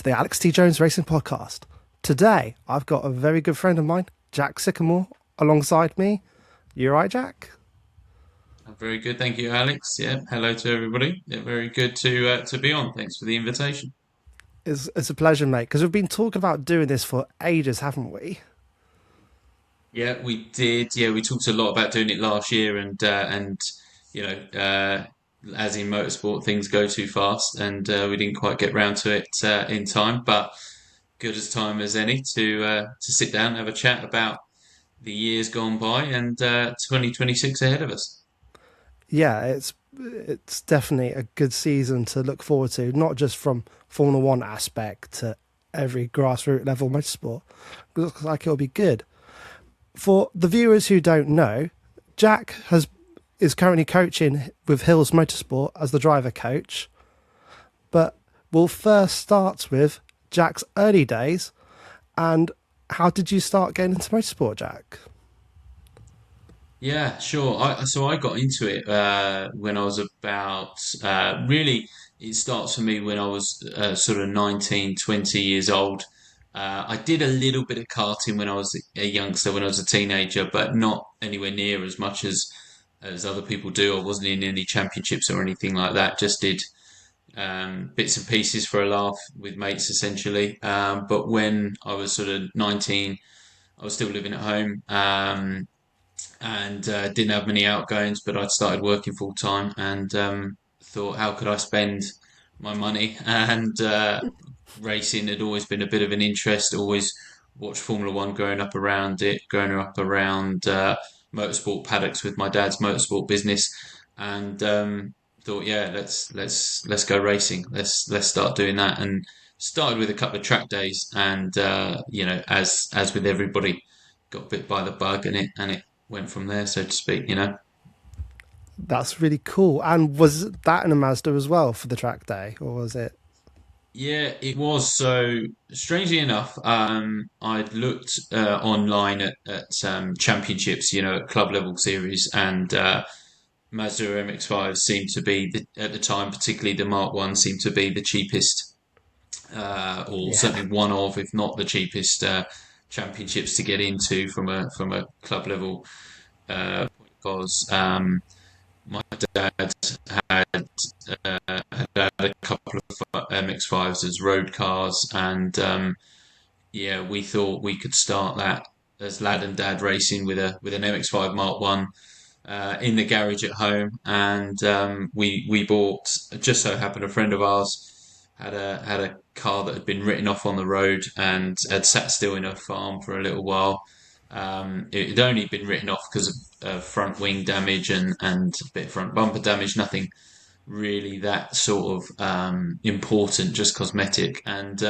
the Alex T. Jones Racing Podcast. Today, I've got a very good friend of mine, Jack Sycamore, alongside me. You all right, Jack? I'm very good, thank you, Alex. Yeah, hello to everybody. Yeah, very good to be on. Thanks for the invitation. It's a pleasure, mate, because we've been talking about doing this for ages, haven't we? Yeah, we did. Yeah, we talked a lot about doing it last year, and you know, as in motorsport, things go too fast, and we didn't quite get round to it in time. But good as time as any to sit down and have a chat about the years gone by and 2026 ahead of us. Yeah, it's definitely a good season to look forward to, not just from Formula One aspect to every grassroots level motorsport. It looks like it'll be good. For the viewers who don't know, Jack is currently coaching with Hills Motorsport as the driver coach. But we'll first start with Jack's early days. And how did you start getting into motorsport, Jack? Yeah, sure. So I got into it when I was about really it starts for me when I was sort of 19, 20 years old. I did a little bit of karting when I was a youngster, when I was a teenager, but not anywhere near as much as other people do. I wasn't in any championships or anything like that. Just did bits and pieces for a laugh with mates, essentially. But when I was sort of 19, I was still living at home. And didn't have many outgoings, but I'd started working full time and thought, how could I spend my money? And racing had always been a bit of an interest. Always watched Formula One growing up around it, growing up around motorsport paddocks with my dad's motorsport business, and thought, yeah, let's go racing. Let's start doing that. And started with a couple of track days, and as with everybody, got bit by the bug, and it went from there, so to speak, you know. That's really cool. And was that in a Mazda as well for the track day, or was it? Yeah, it was. So, strangely enough, I'd looked online at championships, at club level series, and Mazda MX-5 seemed to be, at the time, particularly the Mark 1, seemed to be the cheapest, or Yeah. certainly one of, if not the cheapest, championships to get into from a club level, because my dad had had a couple of MX-5s as road cars, and yeah, we thought we could start that as lad and dad racing with an MX-5 Mark One in the garage at home, and we bought. Just so happened a friend of ours had a car that had been written off on the road and had sat still in a farm for a little while. It had only been written off because of front wing damage and a bit of front bumper damage. Nothing really that sort of important, just cosmetic. And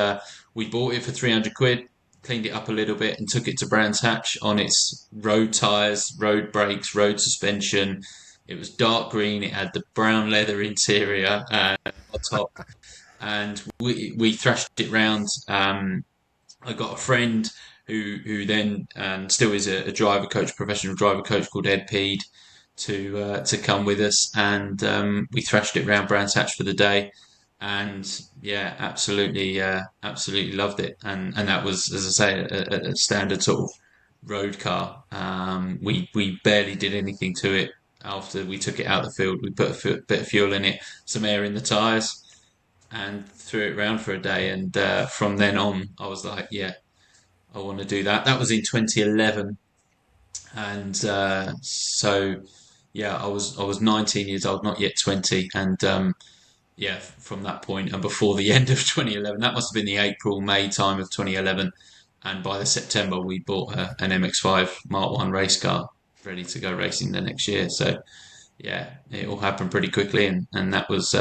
we bought it for 300 quid, cleaned it up a little bit, and took it to Brands Hatch on its road tyres, road brakes, road suspension. It was dark green. It had the brown leather interior on top, and we thrashed it round. I got a friend who then still is a driver coach, professional driver coach called Ed Peed, to come with us, and we thrashed it round Brands Hatch for the day, and yeah, absolutely loved it, and that was, as I say, a standard sort of road car. We barely did anything to it after we took it out of the field. We put a bit of fuel in it, some air in the tyres, and threw it round for a day, and from then on, I was like, yeah, I want to do that. That was in 2011, and so yeah, I was 19 years old, not yet 20, and yeah, from that point and before the end of 2011, that must have been the April May time of 2011, and by the September we bought an MX-5 Mark One race car ready to go racing the next year. So yeah, it all happened pretty quickly, and that was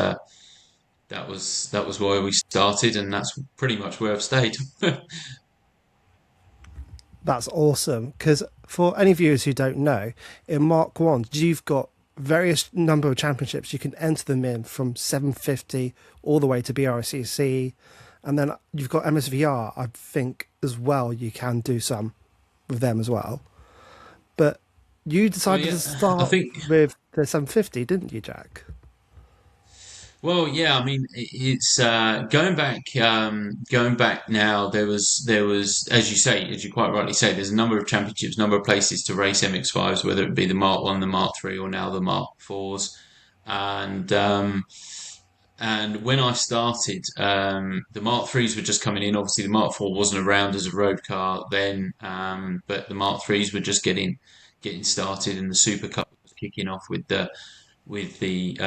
where we started, and that's pretty much where I've stayed. That's awesome. Because for any viewers who don't know, in Mark 1, you've got various number of championships. You can enter them in from 750 all the way to BRCC. And then you've got MSVR, I think, as well. You can do some with them as well. But you So decided yeah, to I start think with the 750, didn't you, Jack? Well, yeah, I mean, it's going back now. There was, as you say, as you quite rightly say, there's a number of championships, number of places to race MX-5s, whether it be the Mark One, the Mark Three, or now the Mark Fours, and when I started, the Mark Threes were just coming in. Obviously, the Mark Four wasn't around as a road car then, but the Mark Threes were just getting started, and the Super Cup was kicking off with the BRCC.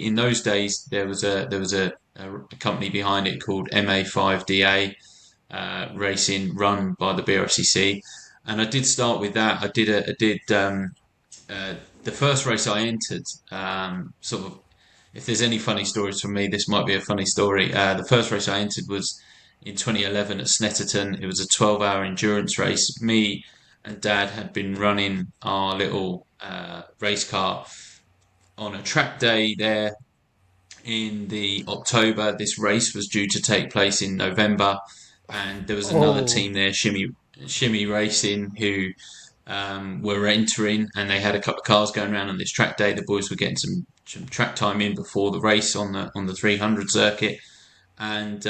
In those days, there was a company behind it called MA5DA Racing, run by the BRCC, and I did start with that. I did uh, the first race I entered. Sort of, if there's any funny stories from me, this might be a funny story. The first race I entered was in 2011 at Snetterton. It was a 12-hour endurance race. Me and Dad had been running our little race car on a track day there in the October. This race was due to take place in November, and there was another Oh, team there, Shimmy Racing, who were entering, and they had a couple of cars going around on this track day. The boys were getting some track time in before the race on the 300 circuit, and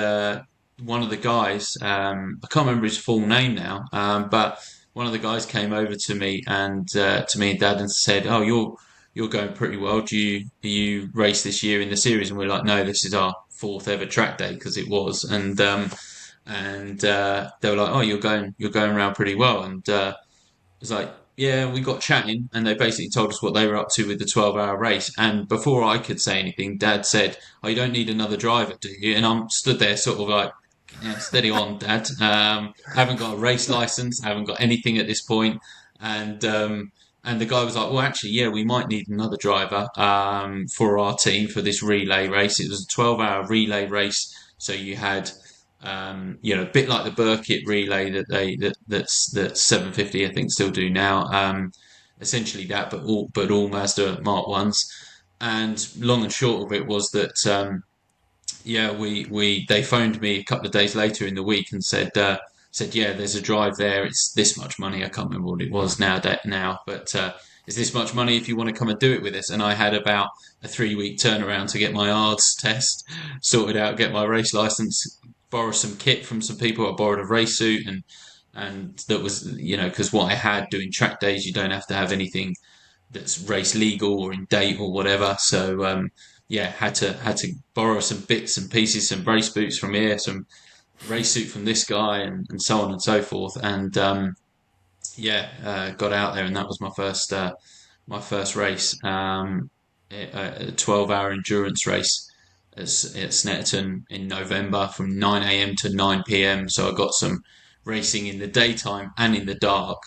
one of the guys, I can't remember his full name now, but one of the guys came over to me and to me and Dad and said, "Oh, you're going pretty well. Do you race this year in the series?" And we're like, "No, this is our fourth ever track day," because it was, and they were like, "Oh, you're going around pretty well," and was like, yeah, we got chatting, and they basically told us what they were up to with the 12-hour race. And before I could say anything, Dad said, "Oh, you don't need another driver, do you?" And I'm stood there, sort of like, "Yeah, steady on, Dad. I haven't got a race license, I haven't got anything at this point." And and the guy was like, "Well, actually, yeah, we might need another driver for our team for this relay race." It was a 12-hour relay race, so you had a bit like the Burkitt relay that's 750, I think, still do now. Essentially that, but all Mazda Mark Ones. And long and short of it was that yeah, we they phoned me a couple of days later in the week and said, yeah, there's a drive there. It's this much money. I can't remember what it was now, but it's this much money if you want to come and do it with us. And I had about a 3 week turnaround to get my ARDS test sorted out, get my race license, borrow some kit from some people. I borrowed a race suit, and that was, because what I had doing track days, you don't have to have anything that's race legal or in date or whatever. So yeah, had to borrow some bits and pieces, some race boots from here, some race suit from this guy, and so on and so forth. And yeah, got out there, and that was my first race, a 12-hour endurance race at Snetterton in November from 9 a.m. to 9 p.m. So I got some racing in the daytime and in the dark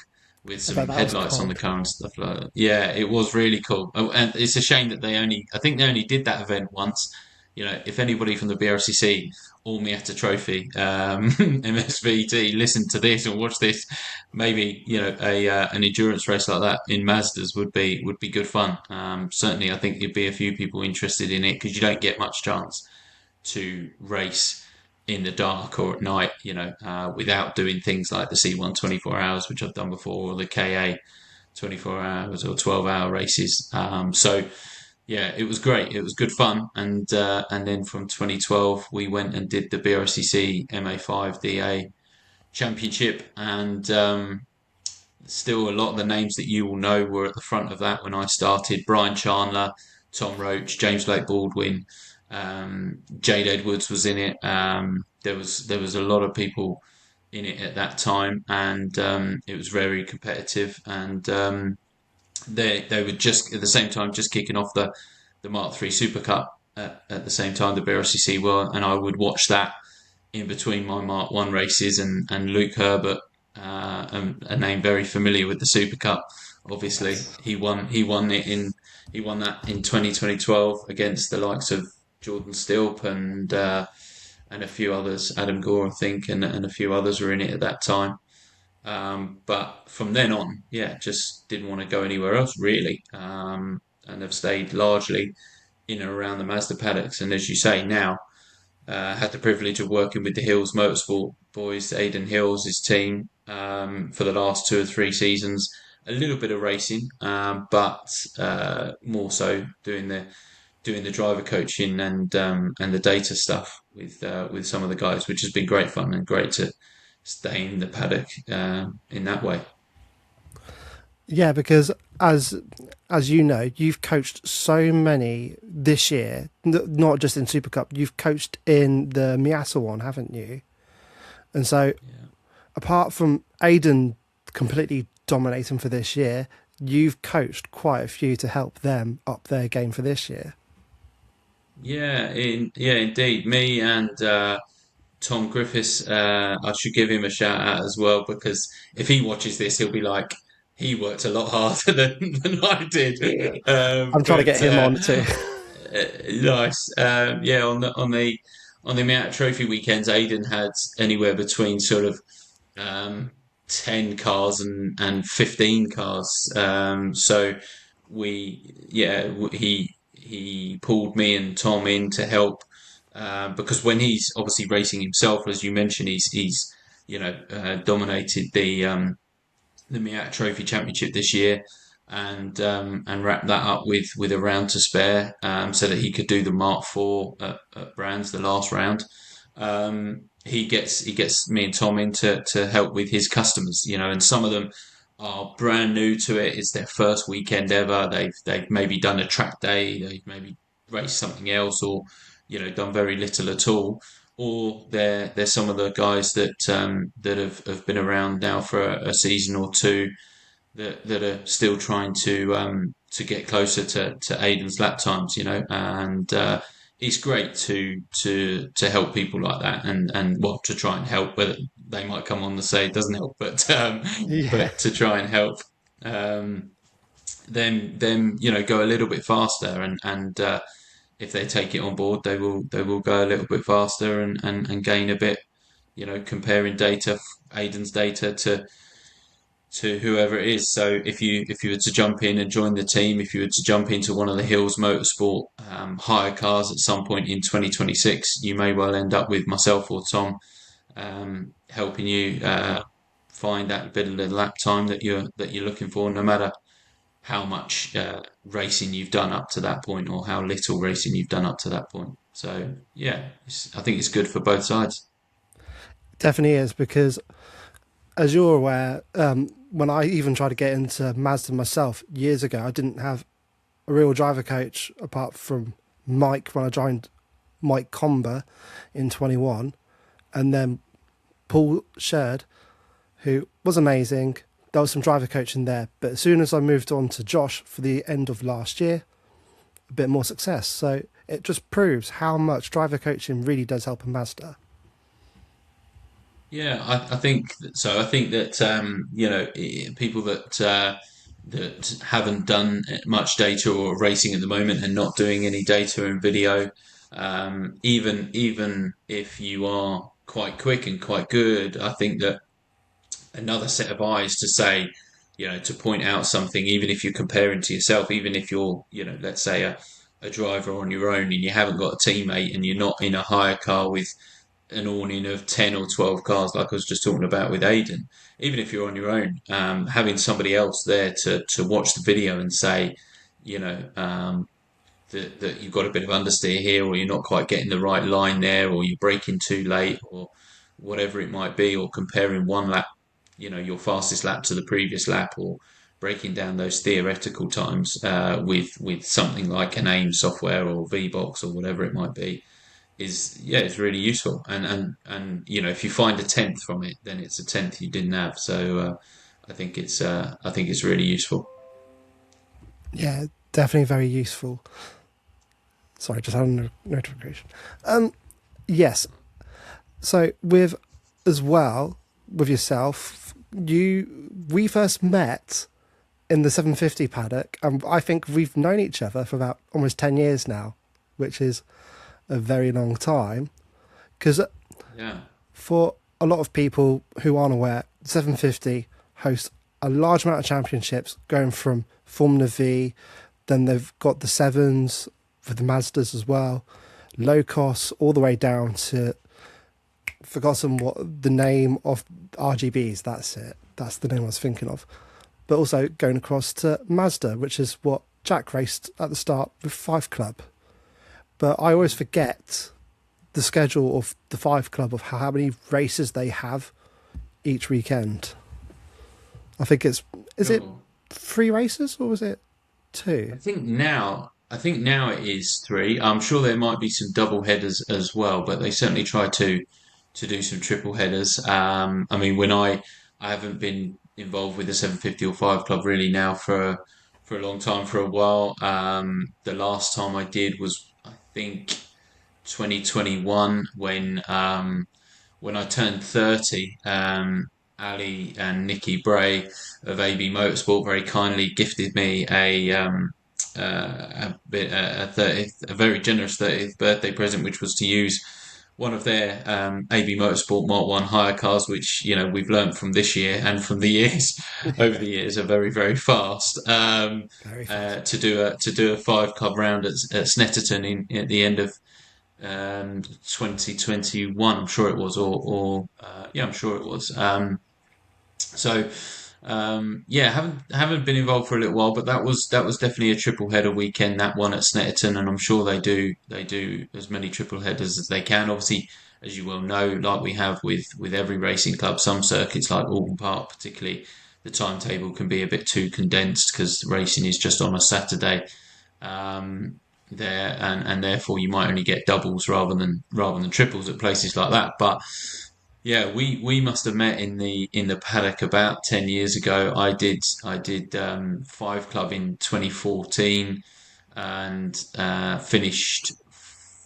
with I bet some that was headlights on the cold. car and stuff like that. Yeah, it was really cool. Oh, and it's a shame that I think they only did that event once. If anybody from the BRCC All Miata Trophy, MSVT, listen to this and watch this, maybe a an endurance race like that in Mazdas would be good fun. Certainly, I think there'd be a few people interested in it because you don't get much chance to race in the dark or at night, without doing things like the C1 24 hours, which I've done before, or the KA 24 hours or 12-hour races. So yeah, it was great. It was good fun, and then from 2012 we went and did the BRCC MA5DA Championship, and still a lot of the names that you will know were at the front of that when I started. Brian Chandler, Tom Roach, James Blake Baldwin, Jade Edwards was in it. There was a lot of people in it at that time, and it was very competitive. And they were just at the same time just kicking off the Mark III Super Cup at the same time the BRCC were, and I would watch that in between my Mark One races, and Luke Herbert, a name very familiar with the Super Cup. Obviously, Yes. he won that in 2012 against the likes of Jordan Stilp and a few others, Adam Gore, I think, and a few others were in it at that time. But from then on, yeah, just didn't want to go anywhere else really, and have stayed largely in and around the Mazda paddocks. And as you say, now had the privilege of working with the Hills Motorsport boys, Aidan Hills, his team, for the last 2 or 3 seasons. A little bit of racing, but more so doing doing the driver coaching and the data stuff with some of the guys, which has been great fun and great to stay in the paddock in that way. Yeah, because as you know, you've coached so many this year, not just in Super Cup. You've coached in the Miata one, haven't you? And so, Yeah. apart from Aiden completely dominating for this year, you've coached quite a few to help them up their game for this year. Yeah, indeed. Me and Tom Griffiths, I should give him a shout out as well because if he watches this, he'll be like, he worked a lot harder than I did. I'm trying to get But him on too. nice. Yeah, on the Miata Trophy weekends, Aidan had anywhere between sort of um, 10 cars and 15 cars. So he pulled me and Tom in to help because when he's obviously racing himself, as you mentioned, he's dominated the Miata Trophy Championship this year, and wrapped that up with a round to spare, so that he could do the Mark IV at Brands, the last round. He gets me and Tom in to help with his customers, and some of them are brand new to it. It's their first weekend ever. They've maybe done a track day. They've maybe raced something else, or done very little at all. Or they're some of the guys that have been around now for a season or two that are still trying to get closer to Aiden's lap times, and it's great to help people like that, and well, to try and help. Whether they might come on to say it doesn't help, but Yeah, but to try and help um, them go a little bit faster, and if they take it on board, they will go a little bit faster and gain a bit, comparing data, Aiden's data to whoever it is. So if you were to jump in and join the team, if you were to jump into one of the Hills Motorsport hire cars at some point in 2026, you may well end up with myself or Tom helping you find that bit of the lap time that you're looking for, no matter how much racing you've done up to that point or how little racing you've done up to that point. So yeah, I think it's good for both sides. definitely is because, as you're aware, when I even tried to get into Mazda myself years ago, I didn't have a real driver coach apart from Mike when I joined Mike Comber in 21, and then Paul Sherd, who was amazing. There was some driver coaching there, but as soon as I moved on to Josh for the end of last year, a bit more success. So it just proves how much driver coaching really does help a Mazda. Yeah, I think so. I think that people that haven't done much data or racing at the moment and not doing any data and video, even if you are quite quick and quite good, I think that another set of eyes to say, to point out something, even if you're comparing to yourself, even if you're, let's say a driver on your own and you haven't got a teammate and you're not in a hire car with an awning of 10 or 12 cars like I was just talking about with Aiden, even if you're on your own, having somebody else there to watch the video and say, that you've got a bit of understeer here, or you're not quite getting the right line there, or you're braking too late, or whatever it might be, or comparing one lap, your fastest lap to the previous lap, or breaking down those theoretical times with something like an AIM software or VBox or whatever it might be, it's really useful. And if you find a tenth from it, then it's a tenth you didn't have. So I think it's really useful. Yeah, definitely very useful. Sorry, just had a notification. Yes. So with as well with yourself, we first met in the 750 paddock, and I think we've known each other for about almost 10 years now, which is a very long time. Because Yeah. for a lot of people who aren't aware, 750 hosts a large amount of championships, going from Formula V, then they've got the sevens for the Mazdas as well, low cost, all the way down to forgotten what the name of RGBs. That's it. That's the name I was thinking of. But also going across to Mazda, which is what Jack raced at the start with Five Club. but I always forget the schedule of the Five Club of how many races they have each weekend. I think is it Sure. 3 races or was it I two? think now, I think now it is three. I'm sure there might be some double headers as well, but they certainly try to do some triple headers. I mean, I haven't been involved with the 750 or Five Club really now for a long time, for a while. The last time I did was I think 2021 when I turned 30. Ali and Nikki Bray of AB Motorsport very kindly gifted me a very generous 30th birthday present, which was to use one of their AB Motorsport Mark One hire cars, which we've learned from this year and from the years over Yeah, the years are very very fast. very fast. To do a five club round at Snetterton at the end of 2021, I'm sure it was, or yeah, I'm sure it was. So yeah, haven't been involved for a little while, but that was definitely a triple header weekend. That one at Snetterton, and I'm sure they do as many triple headers as they can. Obviously, as you well know, like we have with every racing club, some circuits like Alton Park, particularly, the timetable can be a bit too condensed because racing is just on a Saturday um, there, and therefore you might only get doubles rather than triples at places like that. But yeah, we must have met in the paddock about 10 years ago. I did Five Club in 2014 and finished.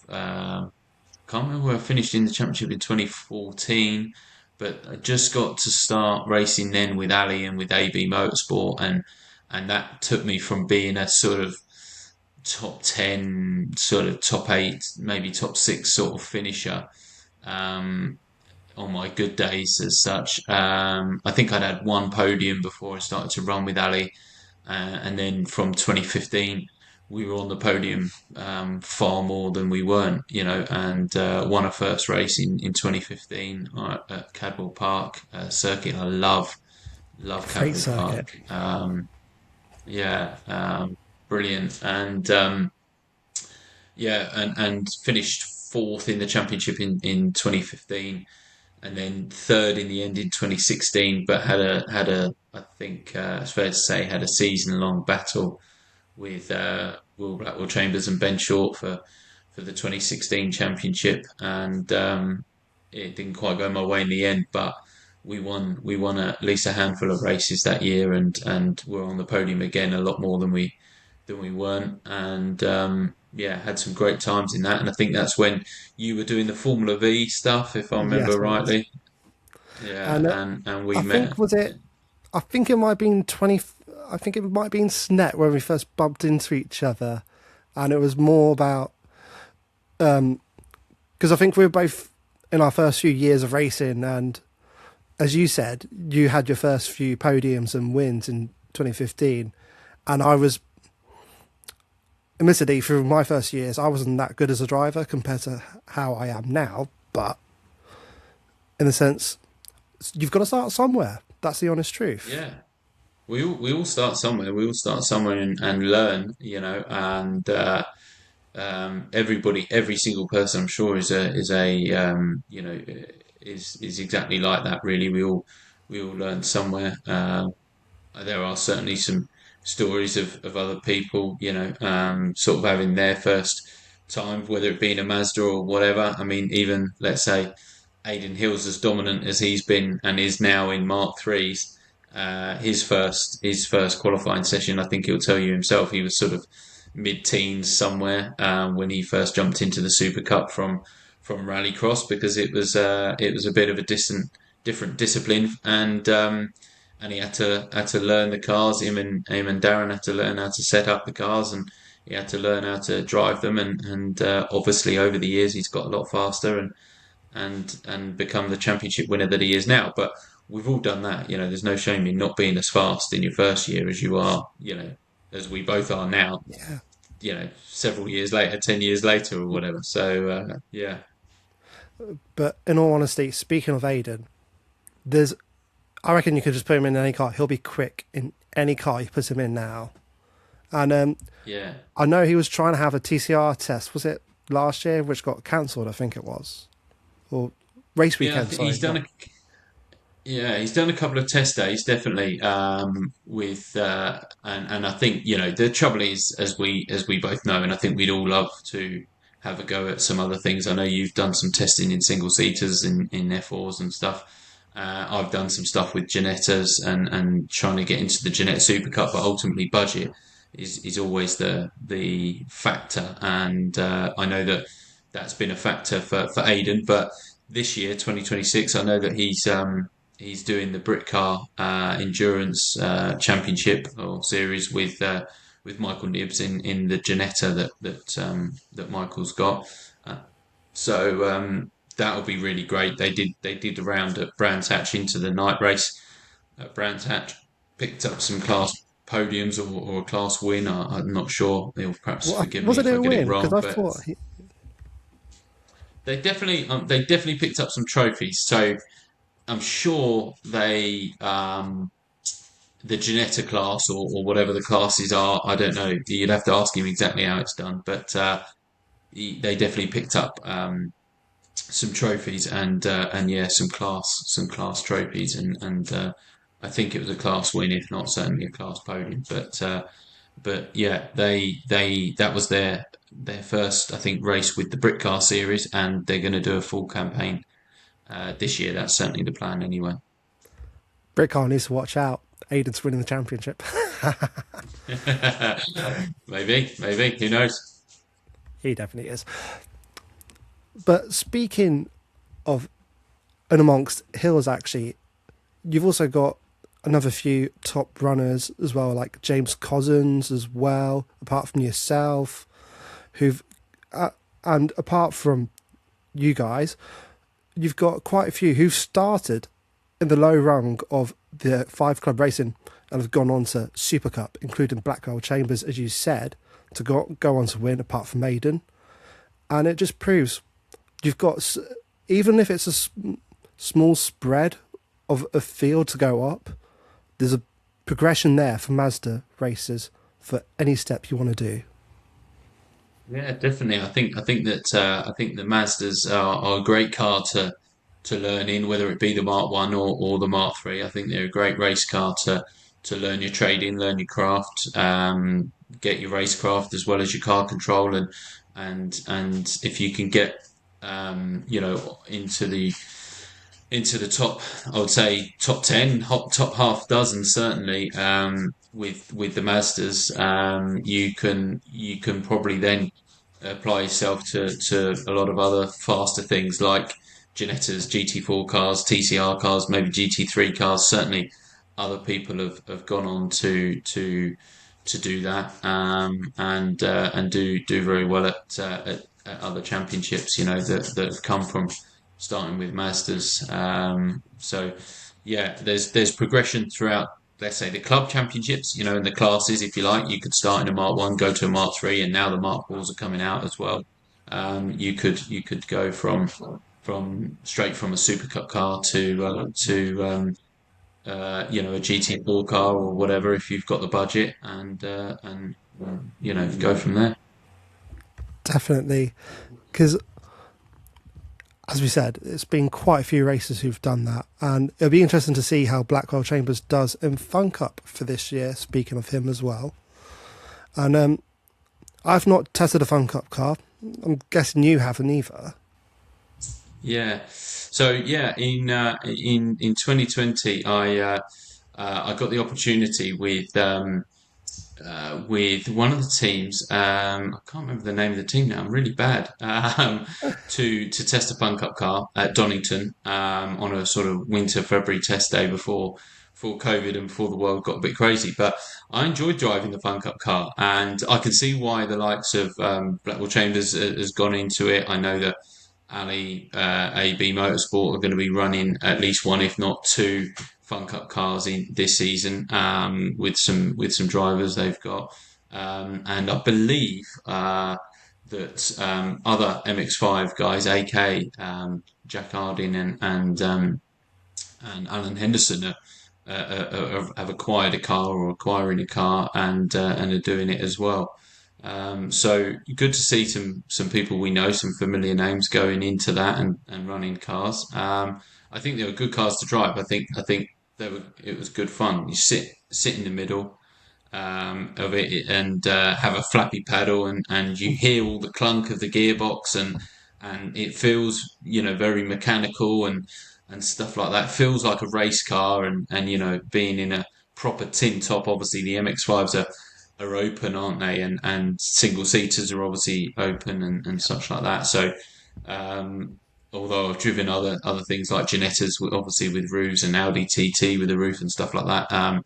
Can't remember where I finished in the championship in 2014, but I just got to start racing then with Ali and with AB Motorsport, and that took me from being a sort of top 10, sort of top 8, maybe top 6 sort of finisher. Um, on my good days as such. I think I'd had one podium before I started to run with Ali, and then from 2015 we were on the podium far more than we weren't, and won a first race in 2015 at Cadwell Park circuit. I love Great Cadwell circuit. Park. Yeah, brilliant, and yeah, and finished fourth in the championship in 2015 and then third in the end in 2016, but had a I think it's fair to say had a season long battle with Will Blackwell Chambers and Ben Short for the 2016 championship, and it didn't quite go my way in the end, but we won at least a handful of races that year, and were on the podium again a lot more than we weren't, and yeah, had some great times in that. And I think that's when you were doing the Formula V stuff, if I remember Yes, it was. rightly. Yeah, And and we I met. think was it. I think it might have been 20. I think it might have been Snet when we first bumped into each other, and it was more about because I think we were both in our first few years of racing, and as you said, you had your first few podiums and wins in 2015, and I was, admittedly, through my first years, I wasn't that good as a driver compared to how I am now. But in a sense, you've got to start somewhere. That's the honest truth. Yeah, we all start somewhere. We all start somewhere and learn, and every single person, I'm sure, is exactly like that. Really, we all learn somewhere. There are certainly some stories of other people, sort of having their first time, whether it be in a Mazda or whatever. I mean, even let's say Aidan Hill's as dominant as he's been and is now in Mark Threes. His first qualifying session, I think he'll tell you himself, he was sort of mid-teens somewhere when he first jumped into the Super Cup from Rallycross because it was a bit of a different discipline and he had to learn the cars. Him and Darren had to learn how to set up the cars, and he had to learn how to drive them. And obviously over the years he's got a lot faster and become the championship winner that he is now. But we've all done that. There's no shame in not being as fast in your first year as you are. As we both are now. Yeah. Several years later, 10 years later, or whatever. So yeah, But in all honesty, speaking of Aiden, there's I reckon you could just put him in any car. He'll be quick in any car you put him in now. And yeah. I know he was trying to have a TCR test. Was it last year, which got cancelled, I think it was, or race Yeah, I weekend. think Sorry, not. he's done a couple of test days, definitely. With and I think the trouble is, as we both know, and I think we'd all love to have a go at some other things. I know you've done some testing in single seaters in F4s and stuff. I've done some stuff with Ginettas and trying to get into the Ginetta Super Cup, but ultimately budget is always the factor, and I know that's been a factor for Aidan, but this year, 2026, I know that he's doing the Britcar Endurance Championship or Series with Michael Nibbs in the Ginetta that Michael's got. Uh, so that'll be really great. They did a round at Brands Hatch into the night race at Brands Hatch, picked up some class podiums or a class win. I'm not sure. He'll perhaps forgive me Was it if I a get it win? Because wrong, I but thought they definitely picked up some trophies. So I'm sure the Ginetta class or whatever the classes are. I don't know. You'd have to ask him exactly how it's done, but they definitely picked up some trophies and yeah, some class trophies and I think it was a class win, if not certainly a class podium. But yeah, that was their first, I think, race with the Britcar series, and they're going to do a full campaign this year. That's certainly the plan, anyway. Britcar needs to watch out. Aiden's winning the championship. Maybe. Who knows? He definitely is. But speaking of and amongst hills, actually, you've also got another few top runners as well, like James Cousins as well, apart from yourself, who've and apart from you guys, you've got quite a few who've started in the low rung of the five club racing and have gone on to Super Cup, including Blackwell Chambers, as you said, to go on to win, apart from Maiden. And it just proves you've got, even if it's a small spread of a field to go up, there's a progression there for Mazda racers for any step you want to do. Yeah, definitely. I think the Mazdas are a great car to learn in, whether it be the Mark One or the Mark Three. I think they're a great race car to learn your trading, learn your craft, get your racecraft as well as your car control, and if you can get into the top, I would say top 10, top half dozen certainly, with the Mazdas, you can probably then apply yourself to a lot of other faster things like Ginettas, GT4 cars, TCR cars, maybe GT3 cars. Certainly, other people have gone on to do that, and do very well at other championships. That have come from starting with Mazdas. So yeah, there's progression throughout. Let's say the club championships, in the classes, if you like, you could start in a Mark One, go to a Mark Three, and now the Mark Fours are coming out as well. You could go from straight from a Super Cup car to a GT4 car or whatever if you've got the budget, and go from there. Definitely, because as we said, it's been quite a few racers who've done that, and it'll be interesting to see how Blackwell Chambers does in Fun Cup for this year. Speaking of him as well, and I've not tested a Fun Cup car. I'm guessing you haven't either. Yeah. So yeah, in 2020, I got the opportunity with one of the teams. I can't remember the name of the team now. I'm really bad. To test a Fun Cup car at Donington on a sort of winter February test day before COVID and before the world got a bit crazy. But I enjoyed driving the Fun Cup car, and I can see why the likes of Blackwell Chambers has gone into it. I know that Ali AB Motorsport are going to be running at least one, if not two, Fun Cup cars in this season, with some drivers they've got, and I believe that other MX5 guys, AK, Jack Harding and Alan Henderson, have acquired a car or acquiring a car, and are doing it as well. So good to see some people we know, some familiar names going into that and running cars. I think they were good cars to drive. I think it was good fun. You sit in the middle of it and have a flappy paddle and you hear all the clunk of the gearbox and it feels very mechanical and stuff like that. Feels like a race car and being in a proper tin top. Obviously the MX-5s are open, aren't they? And single seaters are obviously open and such like that. So um, although I've driven other things like Ginettas, obviously with roofs and Audi TT with a roof and stuff like that.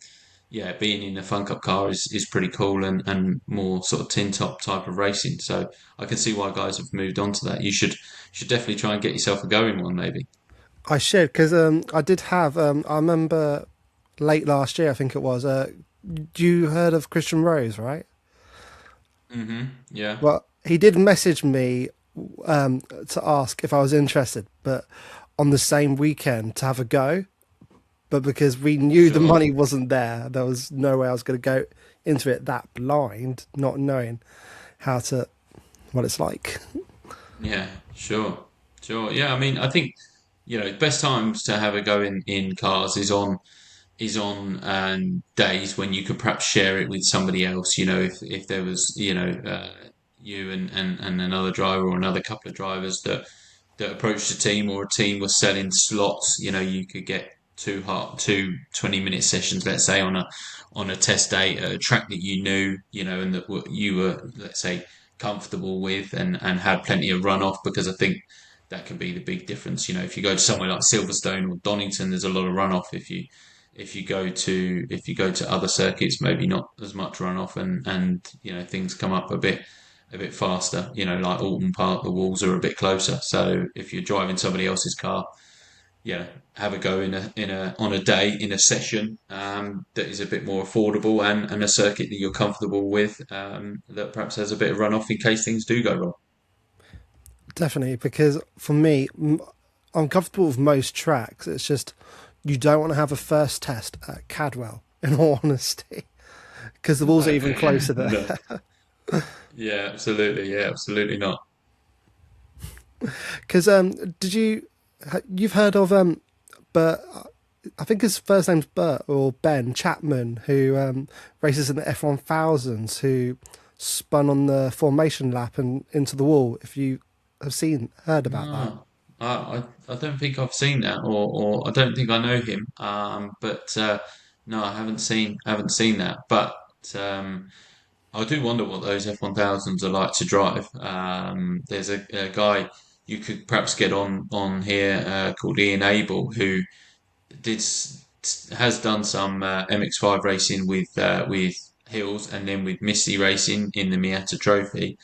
Yeah, being in a Fun Cup car is pretty cool and more sort of tin top type of racing. So I can see why guys have moved on to that. You should definitely try and get yourself a going one, maybe. I should, because I did have. I remember late last year, I think it was. You heard of Christian Rose, right? Yeah. Well, he did message me to ask if I was interested, but on the same weekend to have a go. But because we knew the Sure. money wasn't there, there was no way I was going to go into it that blind, not knowing how to what it's like. Yeah. Sure. Sure. Yeah. I mean, I think best times to have a go in cars is on days when you could perhaps share it with somebody else. If there was you and another driver or another couple of drivers that approached a team or a team was selling slots. You could get two 20-minute sessions, let's say, on a test day at a track that you knew, and that you were, let's say, comfortable with and had plenty of runoff. Because I think that can be the big difference. If you go to somewhere like Silverstone or Donington, there's a lot of runoff. If you go to other circuits, maybe not as much runoff, and things come up a bit faster. Like Alton Park, the walls are a bit closer. So if you're driving somebody else's car, have a go on a day in a session that is a bit more affordable and a circuit that you're comfortable with, that perhaps has a bit of runoff in case things do go wrong. Definitely, because for me, I'm comfortable with most tracks. It's just you don't want to have a first test at Cadwell, in all honesty, because the walls are even closer there. No. Yeah, absolutely. Yeah, absolutely not. Because you've heard of Bert? I think his first name's Bert or Ben Chapman, who races in the F1000s, who spun on the formation lap and into the wall. If you have heard about that. No, I don't think I've seen that, or I don't think I know him. But no, I haven't seen that. But um, I do wonder what those F1000s are like to drive. There's a guy you could perhaps get on here called Ian Abel who did has done some MX-5 racing with Hills and then with Misty Racing in the Miata Trophy.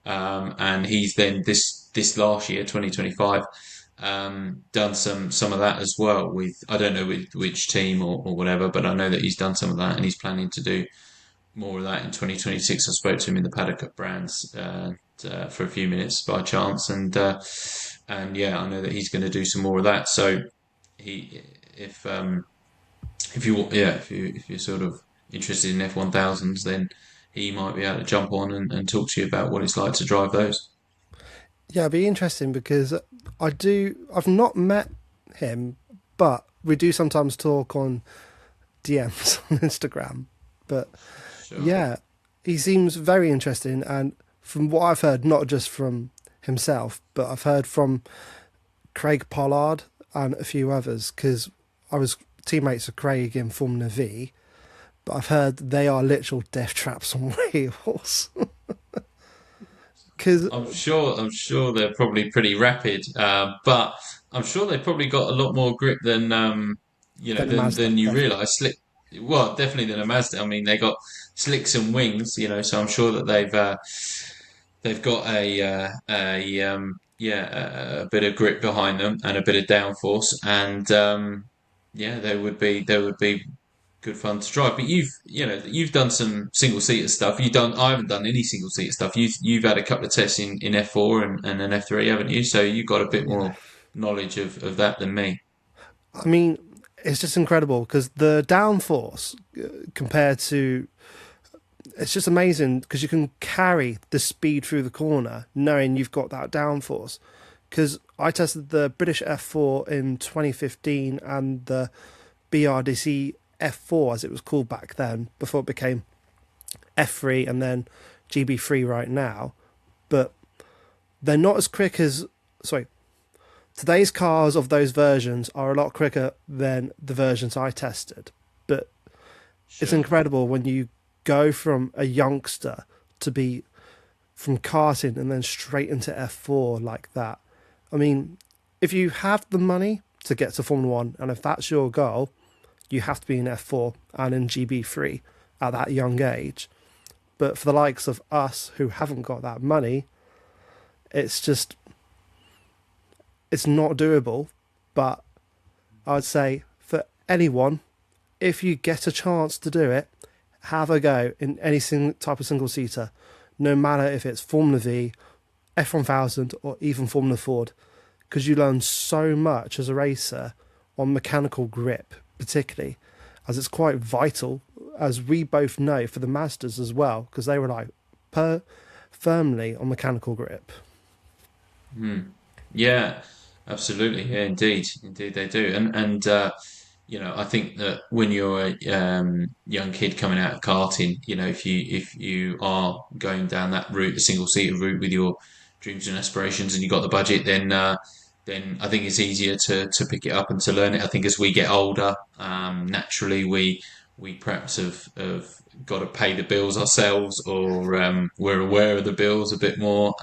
And he's then this last year, 2025, done some of that as well with I don't know with which team or whatever, but I know that he's done some of that and he's planning to do more of that in 2026. I spoke to him in the Paddock Cup Brands for a few minutes by chance, and yeah, I know that he's going to do some more of that. So he, if you're sort of interested in F1000s, then he might be able to jump on and talk to you about what it's like to drive those. Yeah, it'd be interesting because I've not met him, but we do sometimes talk on DMs on Instagram. But Sure. yeah, he seems very interesting. And from what I've heard, not just from himself, but I've heard from Craig Pollard and a few others, because I was teammates of Craig in Formula V, but I've heard they are literal death traps on wheels. Because I'm sure they're probably pretty rapid, but I'm sure they've probably got a lot more grip than then a Mazda, than you definitely. realise. Well, definitely than a Mazda. I mean, they got slicks and wings, so I'm sure that they've got a bit of grip behind them and a bit of downforce, and yeah, they would be good fun to drive. But you've done some single seater stuff. I haven't done any single seater stuff. You've had a couple of tests in F4 and an F3, haven't you? So you've got a bit Yeah. more knowledge of that than me. I mean, it's just incredible because the downforce compared to it's just amazing because you can carry the speed through the corner knowing you've got that downforce. Because I tested the British F4 in 2015 and the BRDC F4 as it was called back then before it became F3 and then GB3 right now. But they're not as quick as, sorry, today's cars of those versions are a lot quicker than the versions I tested. But it's Sure. incredible when you go from a youngster to be from karting and then straight into F4 like that. I mean, if you have the money to get to Formula One, and if that's your goal, you have to be in F4 and in GB3 at that young age. But for the likes of us who haven't got that money, it's just, it's not doable. But I'd say for anyone, if you get a chance to do it, have a go in any type of single seater, no matter if it's Formula V, F1000, or even Formula Ford, because you learn so much as a racer on mechanical grip, particularly, as it's quite vital, as we both know for the Mazdas as well, because they rely firmly on mechanical grip. Hmm. Yeah, absolutely. Yeah, indeed, indeed they do. And I think that when you're a young kid coming out of karting, if you are going down that route, the single seater route with your dreams and aspirations, and you got the budget, then I think it's easier to pick it up and to learn it. I think as we get older, naturally we perhaps have got to pay the bills ourselves, or we're aware of the bills a bit more.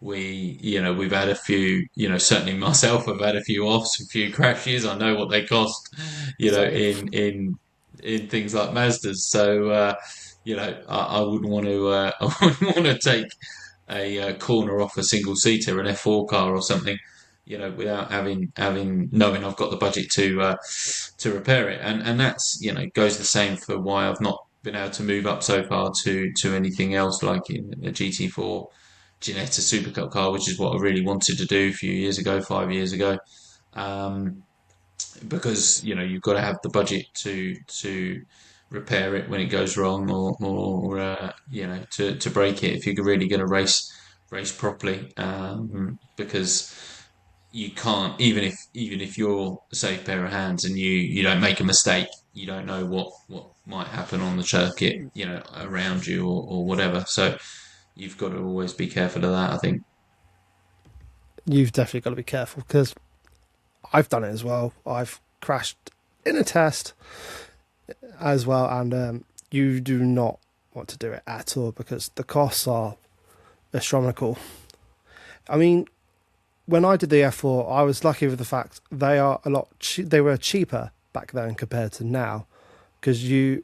We've had a few, certainly myself, I've had a few offs, a few crashes. I know what they cost, So in things like Mazdas. So, I wouldn't want to, I wouldn't want to take a corner off a single seater, an F4 car or something, without having knowing I've got the budget to repair it. And that's, goes the same for why I've not been able to move up so far to anything else like in a GT4 Ginetta Supercup car, which is what I really wanted to do a few years ago, 5 years ago. Um, because you've got to have the budget to repair it when it goes wrong, or to break it if you're really going to race properly. Because you can't, even if you're a safe pair of hands and you don't make a mistake, you don't know what might happen on the circuit, around you, or whatever. So you've got to always be careful of that, I think. you've definitely got to be careful because I've done it as well. I've crashed in a test as well, and you do not want to do it at all because the costs are astronomical. I mean, when I did the F4, I was lucky with the fact they are a lot. They were cheaper back then compared to now, because you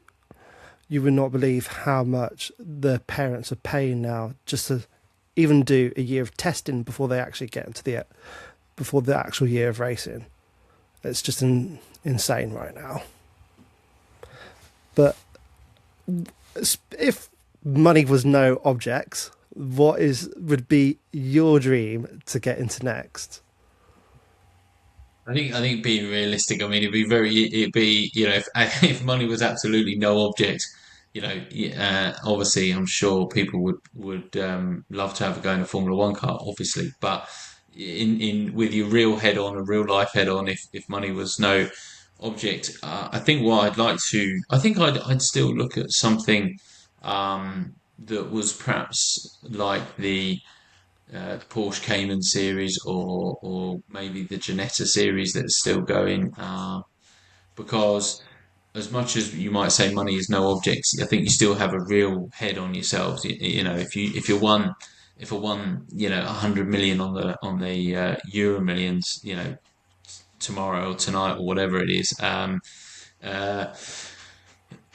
would not believe how much the parents are paying now just to even do a year of testing before they actually get into the before the actual year of racing. It's just insane right now. But if money was no object, what is would be your dream to get into next? I think being realistic, I mean, it'd be, if if money was absolutely no object, obviously, I'm sure people would love to have a go in a Formula One car, obviously, but in with your real head on, a real life head on, if money was no object, I think what I'd like to, I think I'd still look at something that was perhaps like the Porsche Cayman series, or maybe the Ginetta series that's still going. Because as much as you might say money is no object, I think you still have a real head on yourselves. If you're one, if I won 100 million on the Euro Millions, tomorrow or tonight or whatever it is, uh,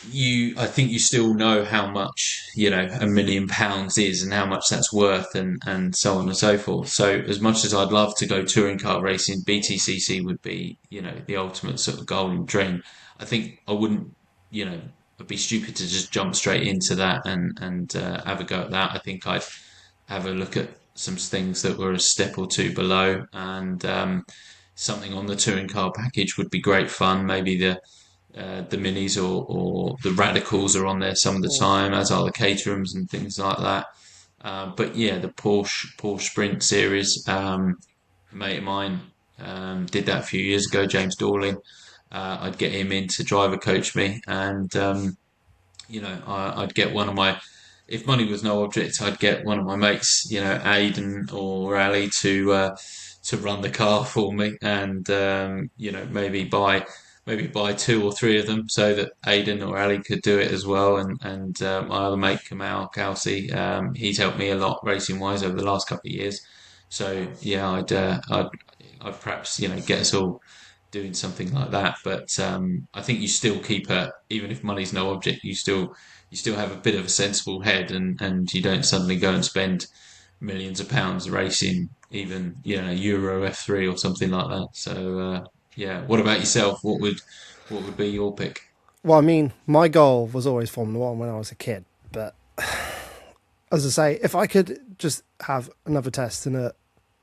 I think you still know how much, £1 million is, and how much that's worth, and so on and so forth. So as much as I'd love to go touring car racing, BTCC would be, the ultimate sort of golden dream. I think I wouldn't, I'd be stupid to just jump straight into that and have a go at that. I think I'd have a look at some things that were a step or two below, and something on the touring car package would be great fun. Maybe the minis or the radicals are on there some of the time, as are the Caterhams and things like that. But yeah, the Porsche Sprint series, a mate of mine did that a few years ago, James Dorling. I'd get him in to driver coach me, and I'd get one of my, if money was no object, I'd get one of my mates, Aidan or Ali, to run the car for me, and maybe buy two or three of them so that Aidan or Ali could do it as well, and my other mate Kamal Kelsey, he's helped me a lot racing wise over the last couple of years. So yeah, I'd perhaps get us all doing something like that. But I think you still keep even if money's no object, you still have a bit of a sensible head, and you don't suddenly go and spend millions of pounds racing even Euro F3 or something like that. So yeah, what about yourself? What would be your pick? Well, I mean, my goal was always Formula One when I was a kid, but as I say, if I could just have another test in a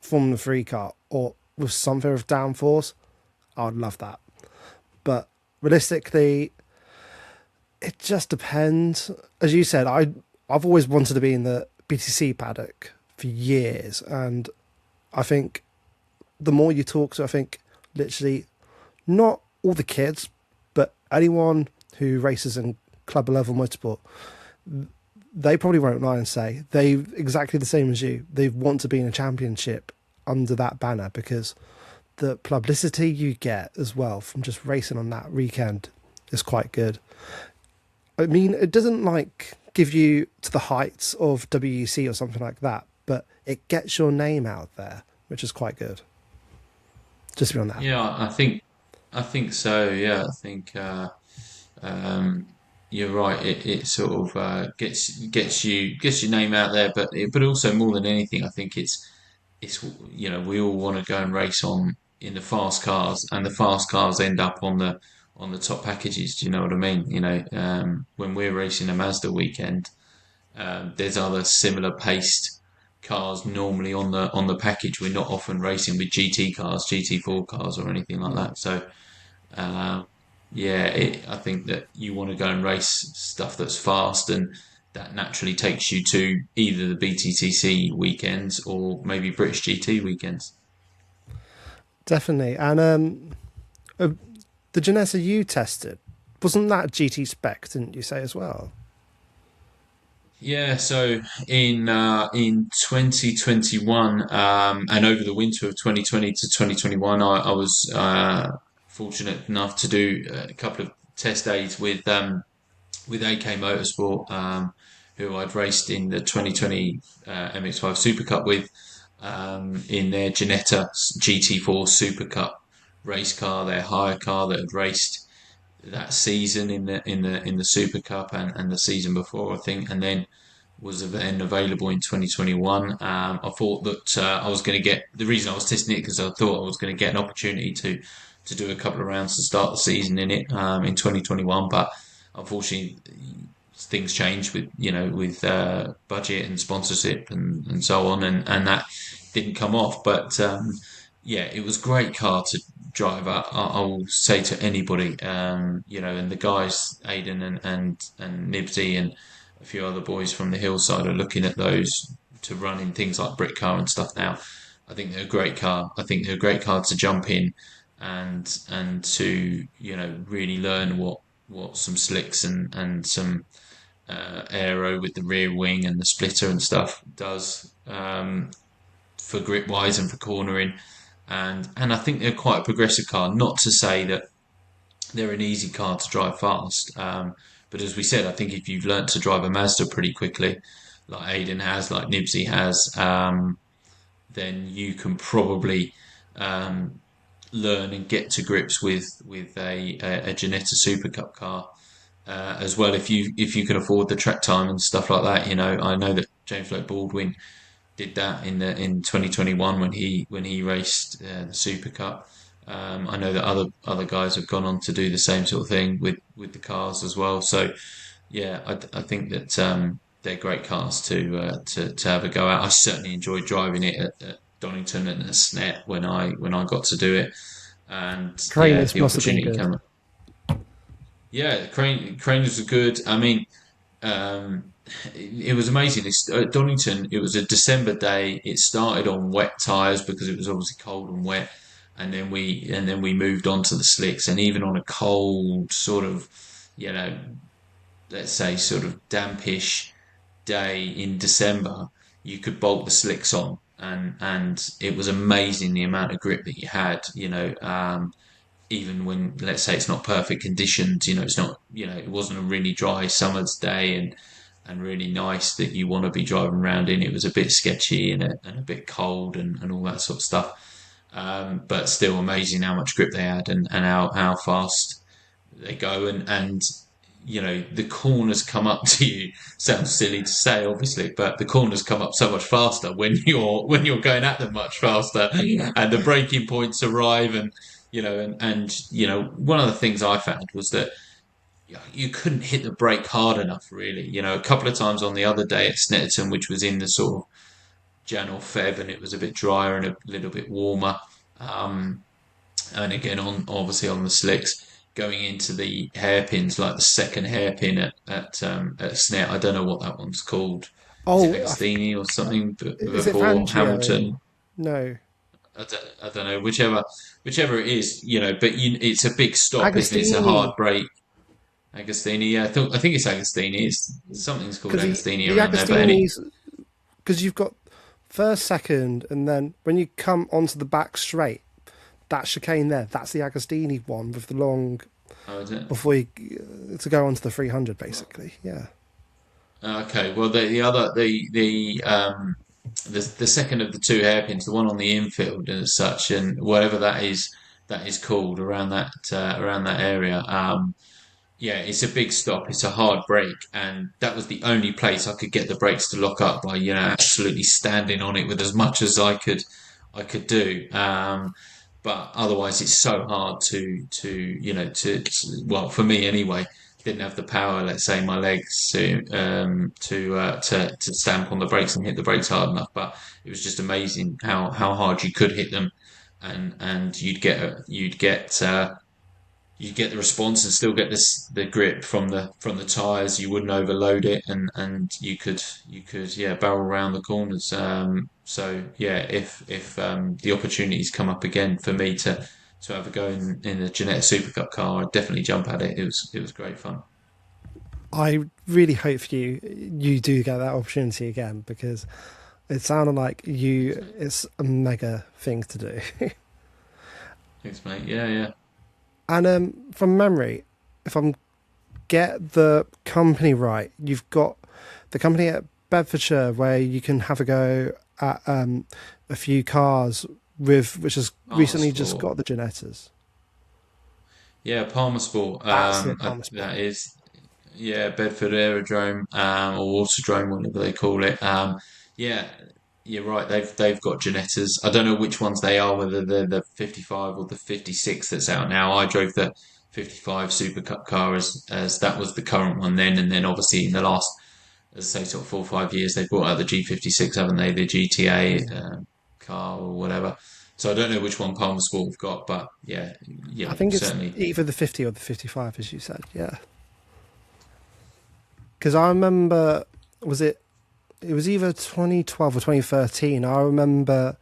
Formula 3 car or with something with downforce, I would love that. But realistically, it just depends. As you said, I've always wanted to be in the BTC paddock for years, and I think the more you talk to, I think literally not all the kids, but anyone who races in club level motorsport, they probably won't lie and say they exactly the same as you. They want to be in a championship under that banner because the publicity you get as well from just racing on that weekend is quite good. I mean, it doesn't like give you to the heights of WEC or something like that, but it gets your name out there, which is quite good. Just to be on that. Yeah, I think so. Yeah, I think um, you're right. It sort of gets your name out there, but also more than anything, I think it's we all want to go and race on in the fast cars, and the fast cars end up on the top packages. Do you know what I mean? When we're racing a Mazda weekend, there's other similar paced cars normally on the package. We're not often racing with GT cars, GT4 cars, or anything like that. So um, yeah, I think that you want to go and race stuff that's fast, and that naturally takes you to either the BTTC weekends or maybe British GT weekends. Definitely. And uh, the Janessa you tested, wasn't that GT spec, didn't you say as well? Yeah, so in 2021 and over the winter of 2020 to 2021, I was fortunate enough to do a couple of test days with AK Motorsport, who I'd raced in the 2020 MX5 Super Cup with, in their Ginetta GT4 Super Cup race car, their hire car that had raced that season in the Super Cup and the season before, I think, and then was then available in 2021. I thought that I was going to get the reason I was testing it because I thought I was going to get an opportunity to do a couple of rounds to start the season in it in 2021, but unfortunately things changed with budget and sponsorship and so on, and that didn't come off. But yeah, it was a great car to drive. I will say to anybody, and the guys, Aidan and Nibsy and a few other boys from the hillside are looking at those to run in things like Brit Car and stuff now. I think they're a great car. I think they're a great car to jump in and to really learn what some slicks and some aero with the rear wing and the splitter and stuff does, for grip wise and for cornering, and I think they're quite a progressive car. Not to say that they're an easy car to drive fast, but as we said, I think if you've learnt to drive a Mazda pretty quickly, like Aiden has, like Nibsy has, then you can probably um, learn and get to grips with a Ginetta Super Cup car as well, if you can afford the track time and stuff like that. I know that James Blake Baldwin did that in 2021 when he raced the Super Cup. I know that other guys have gone on to do the same sort of thing with the cars as well. So yeah, I think that they're great cars to have a go at. I certainly enjoyed driving it at Donington and at Snet when I got to do it. And yeah, Trainers the must have been opportunity good. came. Yeah, Cranes are good. I mean, um, it was amazing. At Donington, it was a December day. It started on wet tyres because it was obviously cold and wet, and then we moved on to the slicks. And even on a cold sort of, you know, let's say sort of dampish day in December, you could bolt the slicks on, and it was amazing the amount of grip that you had. Even when, let's say, it's not perfect conditions, it's not, it wasn't a really dry summer's day and really nice that you want to be driving around in. It was a bit sketchy and a bit cold and all that sort of stuff. But still amazing how much grip they had and how fast they go and the corners come up to you. Sounds silly to say, obviously, but the corners come up so much faster when you're going at them much faster, and the braking points arrive, and one of the things I found was that you couldn't hit the brake hard enough, really. A couple of times on the other day at Snetterton, which was in the sort of Jan or Feb, and it was a bit drier and a little bit warmer. Um, and again obviously on the slicks going into the hairpins, like the second hairpin at Snet. I don't know what that one's called. Is it Oh, Agostini or something is it before Fangio? Hamilton? No, I don't know. Whichever it is, but it's a big stop, isn't it? It's a hard Agostini, break. Agostini, yeah, I think it's Agostini. It's something's called because Agostini the around there. But any, Agostini's, because you've got first, second, and then when you come onto the back straight, that chicane there, that's the Agostini one with the long oh, is it? before you to go onto the 300, basically. Yeah. Okay, well the other the second of the two hairpins, the one on the infield and as such, and whatever that is called around that area. Yeah, it's a big stop. It's a hard break, and that was the only place I could get the brakes to lock up by absolutely standing on it with as much as I could do. But otherwise, it's so hard well, for me anyway, didn't have the power, let's say, in my legs to stamp on the brakes and hit the brakes hard enough. But it was just amazing how hard you could hit them, and you'd get the response and still get the grip from the tires. You wouldn't overload it, and you could barrel around the corners. So yeah, if the opportunities come up again for me to have a go in the Jeanette Super Cup car, I'd definitely jump at it. It was great fun. I really hope you do get that opportunity again because it sounded like it's a mega thing to do. Thanks, mate. Yeah, yeah. And from memory, if I'm get the company right, you've got the company at Bedfordshire where you can have a go at a few cars with which has Palmer recently just Sport. got the Genettas. Yeah, Palmer Sport. That's it, Palmer That Sport. is. Yeah, Bedford Aerodrome, or Autodrome, whatever they call it. Yeah, you're right. They've got Genettas. I don't know which ones they are, whether they're the 55 or the 56 that's out now. I drove the 55 Super Cup car as that was the current one then, and then obviously in the last, as I say, sort of 4 or 5 years, they brought out the G56, haven't they? The GTA Yeah. car or whatever. So I don't know which one Palmer Sport have got, but yeah, I think it's certainly. either the 50 or the 55, as you said. Yeah. Because I remember, was it was either 2012 or 2013. I remember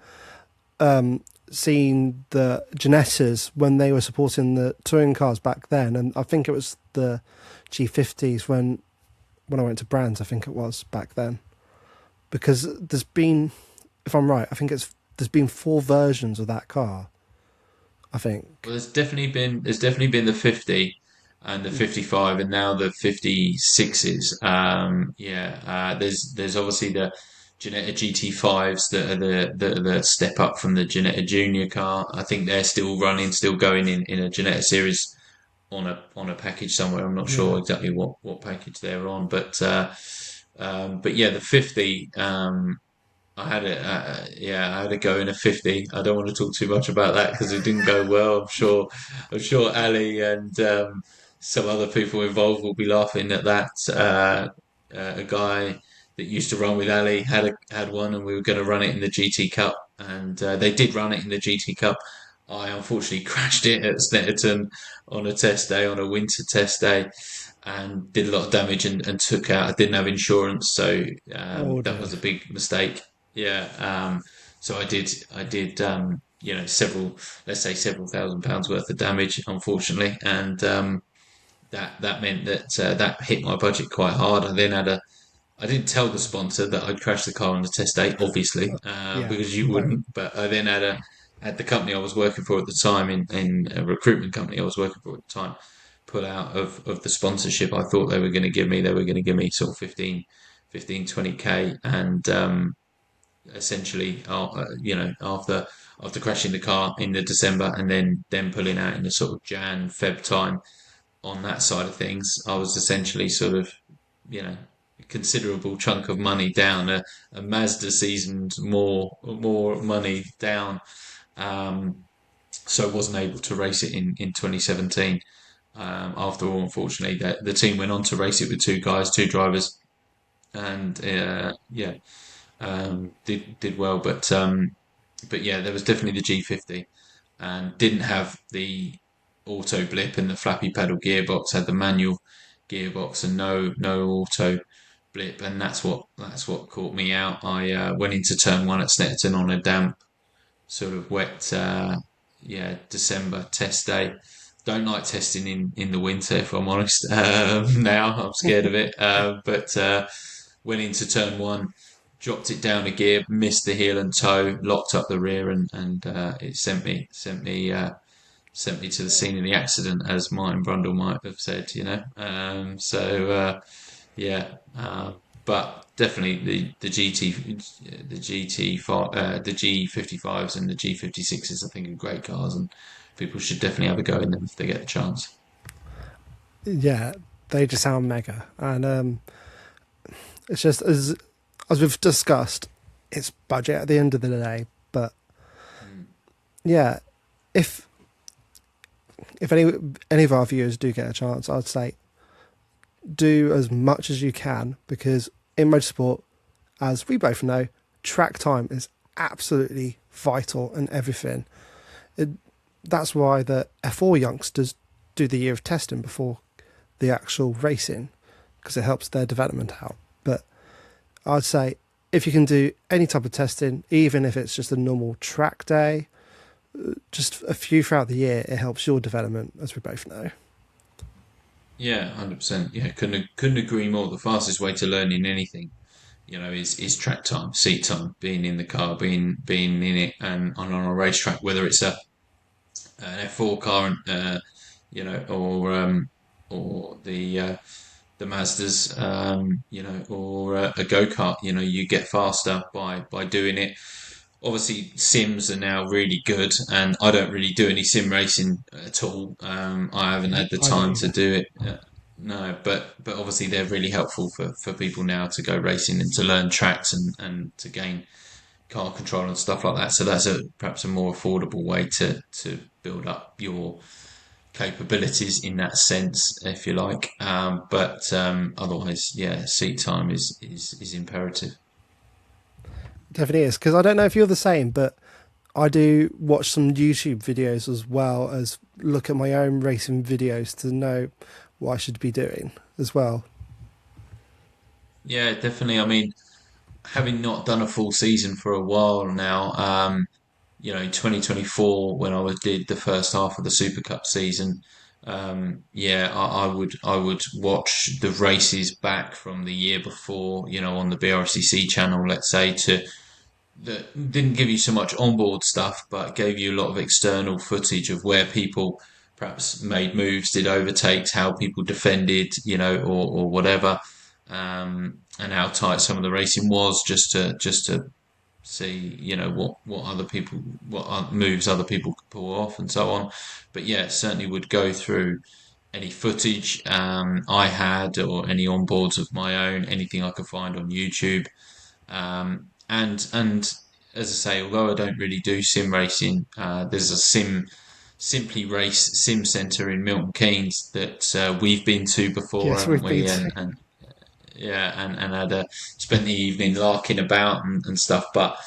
seeing the Genettas when they were supporting the touring cars back then, and I think it was the G50s when I went to Brands. I think it was back then because there's been, if I'm right, I think there's been four versions of that car. I think. Well, there's definitely been the 50 and the 55 and now the 56s. Yeah, there's obviously the Ginetta GT5s that are the step up from the Ginetta Junior car. I think they're still running, still going in a Ginetta series on a package somewhere. I'm not Yeah, sure exactly what package they're on, but yeah, the 50. I had a go in a 50. I don't want to talk too much about that because it didn't go well. I'm sure Ali and some other people involved will be laughing at that. A guy that used to run with Ali had one, and we were going to run it in the GT Cup, and they did run it in the GT Cup. I unfortunately crashed it at Snetterton on a test day, on a winter test day, and did a lot of damage and took out. I didn't have insurance, so Oh that dear. was a big mistake. Yeah, so I did, several, let's say several £1,000s worth of damage, unfortunately, and that meant that that hit my budget quite hard. I didn't tell the sponsor that I'd crashed the car on the test day, obviously, Yeah, because you no. wouldn't. But I then had the company I was working for at the time, in a recruitment company I was working for at the time, pull out of the sponsorship I thought they were going to give me. They were going to give me sort of 20k, and essentially, after crashing the car in the December and then pulling out in the sort of Jan Feb time, on that side of things, I was essentially sort of, a considerable chunk of money down, a Mazda seasoned more money down. Um, so wasn't able to race it in 2017. After all, unfortunately, the team went on to race it with two drivers, and did well. But yeah, there was definitely the G50, and didn't have the auto blip and the flappy pedal gearbox. Had the manual gearbox and no auto blip, and that's what caught me out. I went into turn one at Snetterton on a damp, sort of wet, December test day. Don't like testing in the winter, if I'm honest. Now I'm scared of it. But went into turn one, dropped it down a gear, missed the heel and toe, locked up the rear, and it sent me to the scene of the accident, as Martin Brundle might have said. Yeah, but definitely the G55s and the G56s, I think, are great cars, and people should definitely have a go in them if they get the chance. Yeah, they just sound mega, and it's just as we've discussed, it's budget at the end of the day. But Mm. yeah, if if any of our viewers do get a chance, I'd say do as much as you can, because in motorsport, as we both know, track time is absolutely vital and everything. It, that's why the F4 youngsters do the year of testing before the actual racing, because it helps their development out. But I'd say if you can do any type of testing, even if it's just a normal track day, just a few throughout the year, it helps your development, as we both know. Yeah, 100%. Yeah, couldn't agree more. The fastest way to learning anything, is track time, seat time, being in the car, being in it, and on a racetrack, whether it's an F4 car, or the Mazdas, or a go kart. You get faster by doing it. Obviously, sims are now really good, and I don't really do any sim racing at all. I haven't had the I don't time to either. do it. No, but obviously they're really helpful for people now to go racing and to learn tracks and to gain car control and stuff like that. So that's perhaps a more affordable way to build up your capabilities in that sense, if you like. But otherwise, yeah, seat time is imperative. Definitely is, because I don't know if you're the same, but I do watch some YouTube videos as well as look at my own racing videos to know what I should be doing as well. Yeah, definitely. I mean, having not done a full season for a while now, 2024, when did the first half of the Super Cup season, yeah, I would watch the races back from the year before, on the BRCC channel, let's say, that didn't give you so much onboard stuff, but gave you a lot of external footage of where people perhaps made moves, did overtakes, how people defended, or whatever, and how tight some of the racing was, just to see, what other people, moves other people could pull off, and so on. But yeah, certainly would go through any footage I had, or any onboards of my own, anything I could find on YouTube. And as I say, although I don't really do sim racing, there's a Simply Race Sim Centre in Milton Keynes that we've been to before, Yes, haven't we've been we? to. And yeah, and had spent the evening larking about and stuff. But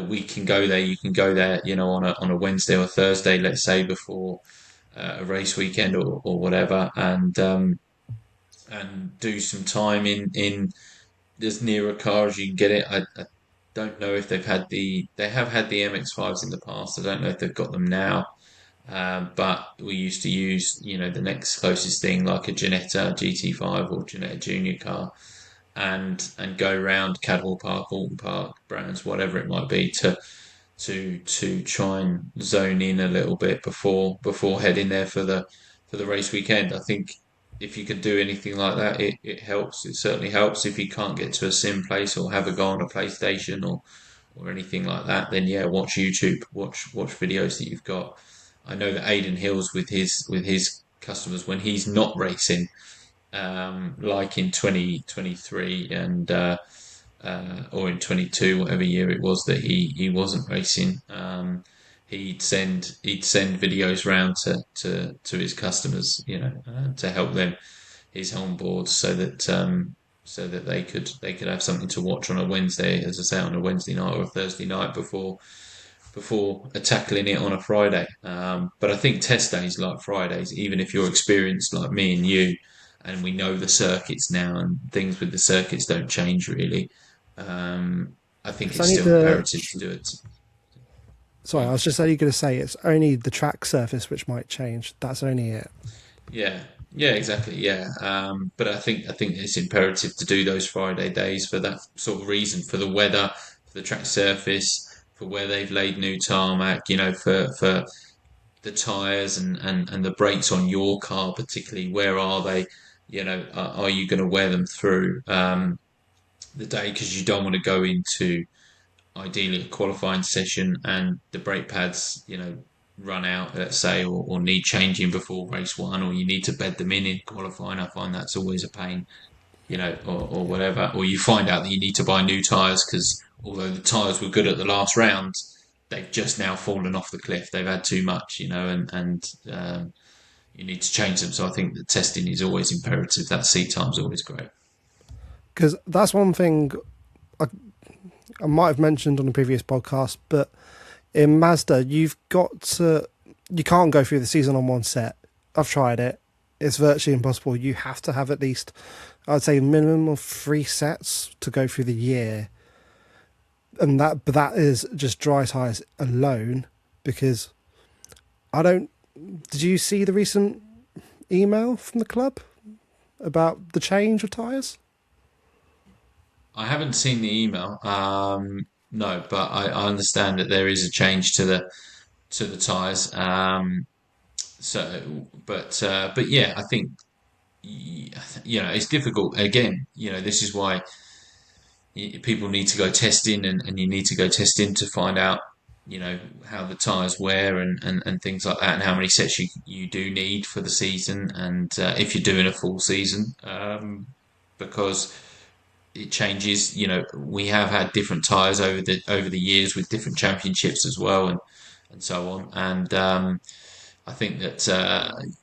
we can go there. You can go there, on a Wednesday or Thursday, let's say, before a race weekend or whatever, and do some time in as near a car as you can get it. I don't know if they have had the MX-5s in the past. I don't know if they've got them now. But we used to use, the next closest thing like a Ginetta GT5 or Ginetta Junior car, and go around Cadwell Park, Alton Park, Brands, whatever it might be, to try and zone in a little bit before heading there for the race weekend. I think if you can do anything like that, it helps. It certainly helps. If you can't get to a sim place or have a go on a PlayStation or anything like that, then yeah, watch YouTube, watch videos that you've got. I know that Aidan Hills with his customers when he's not racing, like in 2023 and or in 22, whatever year it was that he wasn't racing. He'd send videos round to his customers, to help them, his home boards, so that they could have something to watch on a Wednesday, as I say, on a Wednesday night or a Thursday night before tackling it on a Friday. But I think test days like Fridays, even if you're experienced like me and you, and we know the circuits now and things with the circuits don't change really, I think It's it's only still the. imperative to do it. Sorry, I was just only going to say it's only the track surface which might change. That's only it. Yeah, yeah, exactly. Yeah, but I think it's imperative to do those Friday days for that sort of reason, for the weather, for the track surface, for where they've laid new tarmac. For the tyres and the brakes on your car, particularly. Where are they? Are you going to wear them through the day? Because you don't want to go into ideally a qualifying session and the brake pads, run out, let's say, or need changing before race one, or you need to bed them in qualifying. I find that's always a pain, or whatever. Or you find out that you need to buy new tyres because although the tyres were good at the last round, they've just now fallen off the cliff. They've had too much, and you need to change them. So I think that testing is always imperative. That seat time's always great. Because that's one thing I, I might have mentioned on a previous podcast, but in Mazda, you can't go through the season on one set. I've tried it. It's virtually impossible. You have to have at least, I'd say, a minimum of 3 sets to go through the year. But that is just dry tyres alone, because I don't. Did you see the recent email from the club about the change of tyres? I haven't seen the email. No, but I understand that there is a change to the tyres. But yeah, I think it's difficult. Again, this is why people need to go testing, and you need to go testing to find out, how the tyres wear and things like that, and how many sets you do need for the season, and if you're doing a full season, because it changes. We have had different tyres over the years with different championships as well, and so on. And I think that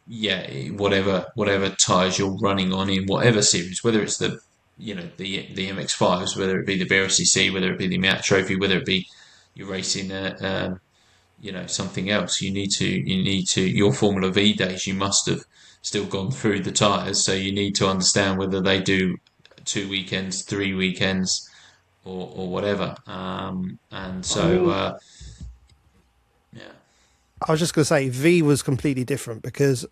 yeah, whatever tyres you're running on in whatever series, whether it's the MX-5s, whether it be the BRCC, whether it be the Miat Trophy, whether it be you're racing something else, you need to your Formula V days, you must have still gone through the tyres, so you need to understand whether they do 2 weekends, 3 weekends, or whatever. And I so mean, yeah. I was just going to say V was completely different, because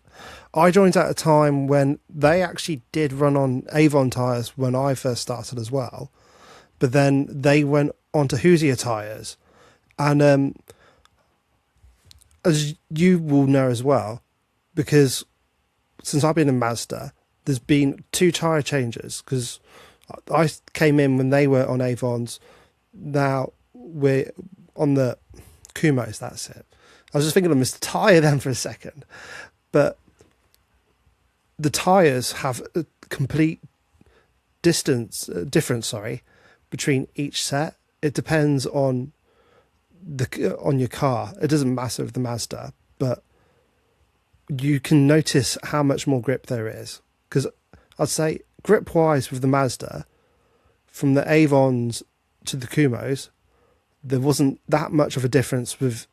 I joined at a time when they actually did run on Avon tyres when I first started as well, but then they went onto Hoosier tyres, and as you will know as well, because since I've been in Mazda, there's been 2 tyre changes, because I came in when they were on Avons. Now we're on the Kumos, that's it. I was just thinking of Mr. Tyre then for a second. But the tyres have a complete difference, between each set. It depends on your car. It doesn't matter with the Mazda, but you can notice how much more grip there is. Because I'd say grip wise with the Mazda, from the Avons to the Kumos, there wasn't that much of a difference with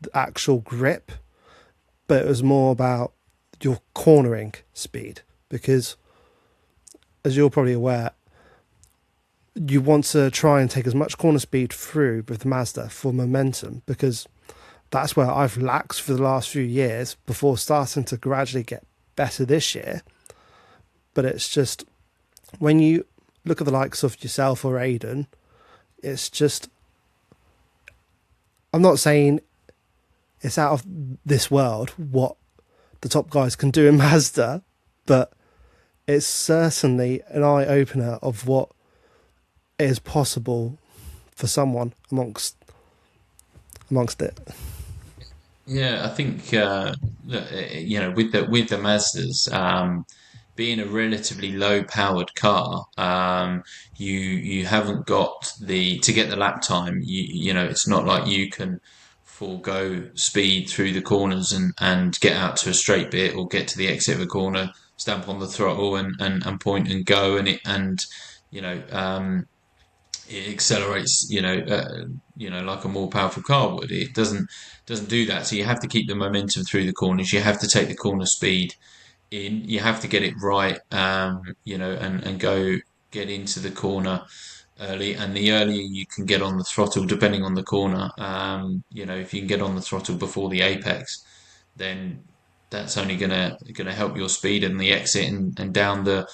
the actual grip, but it was more about your cornering speed because, as you're probably aware, you want to try and take as much corner speed through with the Mazda for momentum because that's where I've lacked for the last few years before starting to gradually get better this year. But it's just when you look at the likes of yourself or Aiden, it's just, I'm not saying it's out of this world what the top guys can do in Mazda, but it's certainly an eye opener of what is possible for someone amongst it. Yeah, I think with the Mazdas, being a relatively low powered car, you haven't got the to get the lap time. It's not like you can forego speed through the corners and get out to a straight bit or get to the exit of a corner, stamp on the throttle and point and go and you know it accelerates, like a more powerful car would. It doesn't do that. So you have to keep the momentum through the corners. You have to take the corner speed in. You have to get it right, and go get into the corner early. And the earlier you can get on the throttle, depending on the corner, if you can get on the throttle before the apex, then that's only gonna help your speed in the exit and down the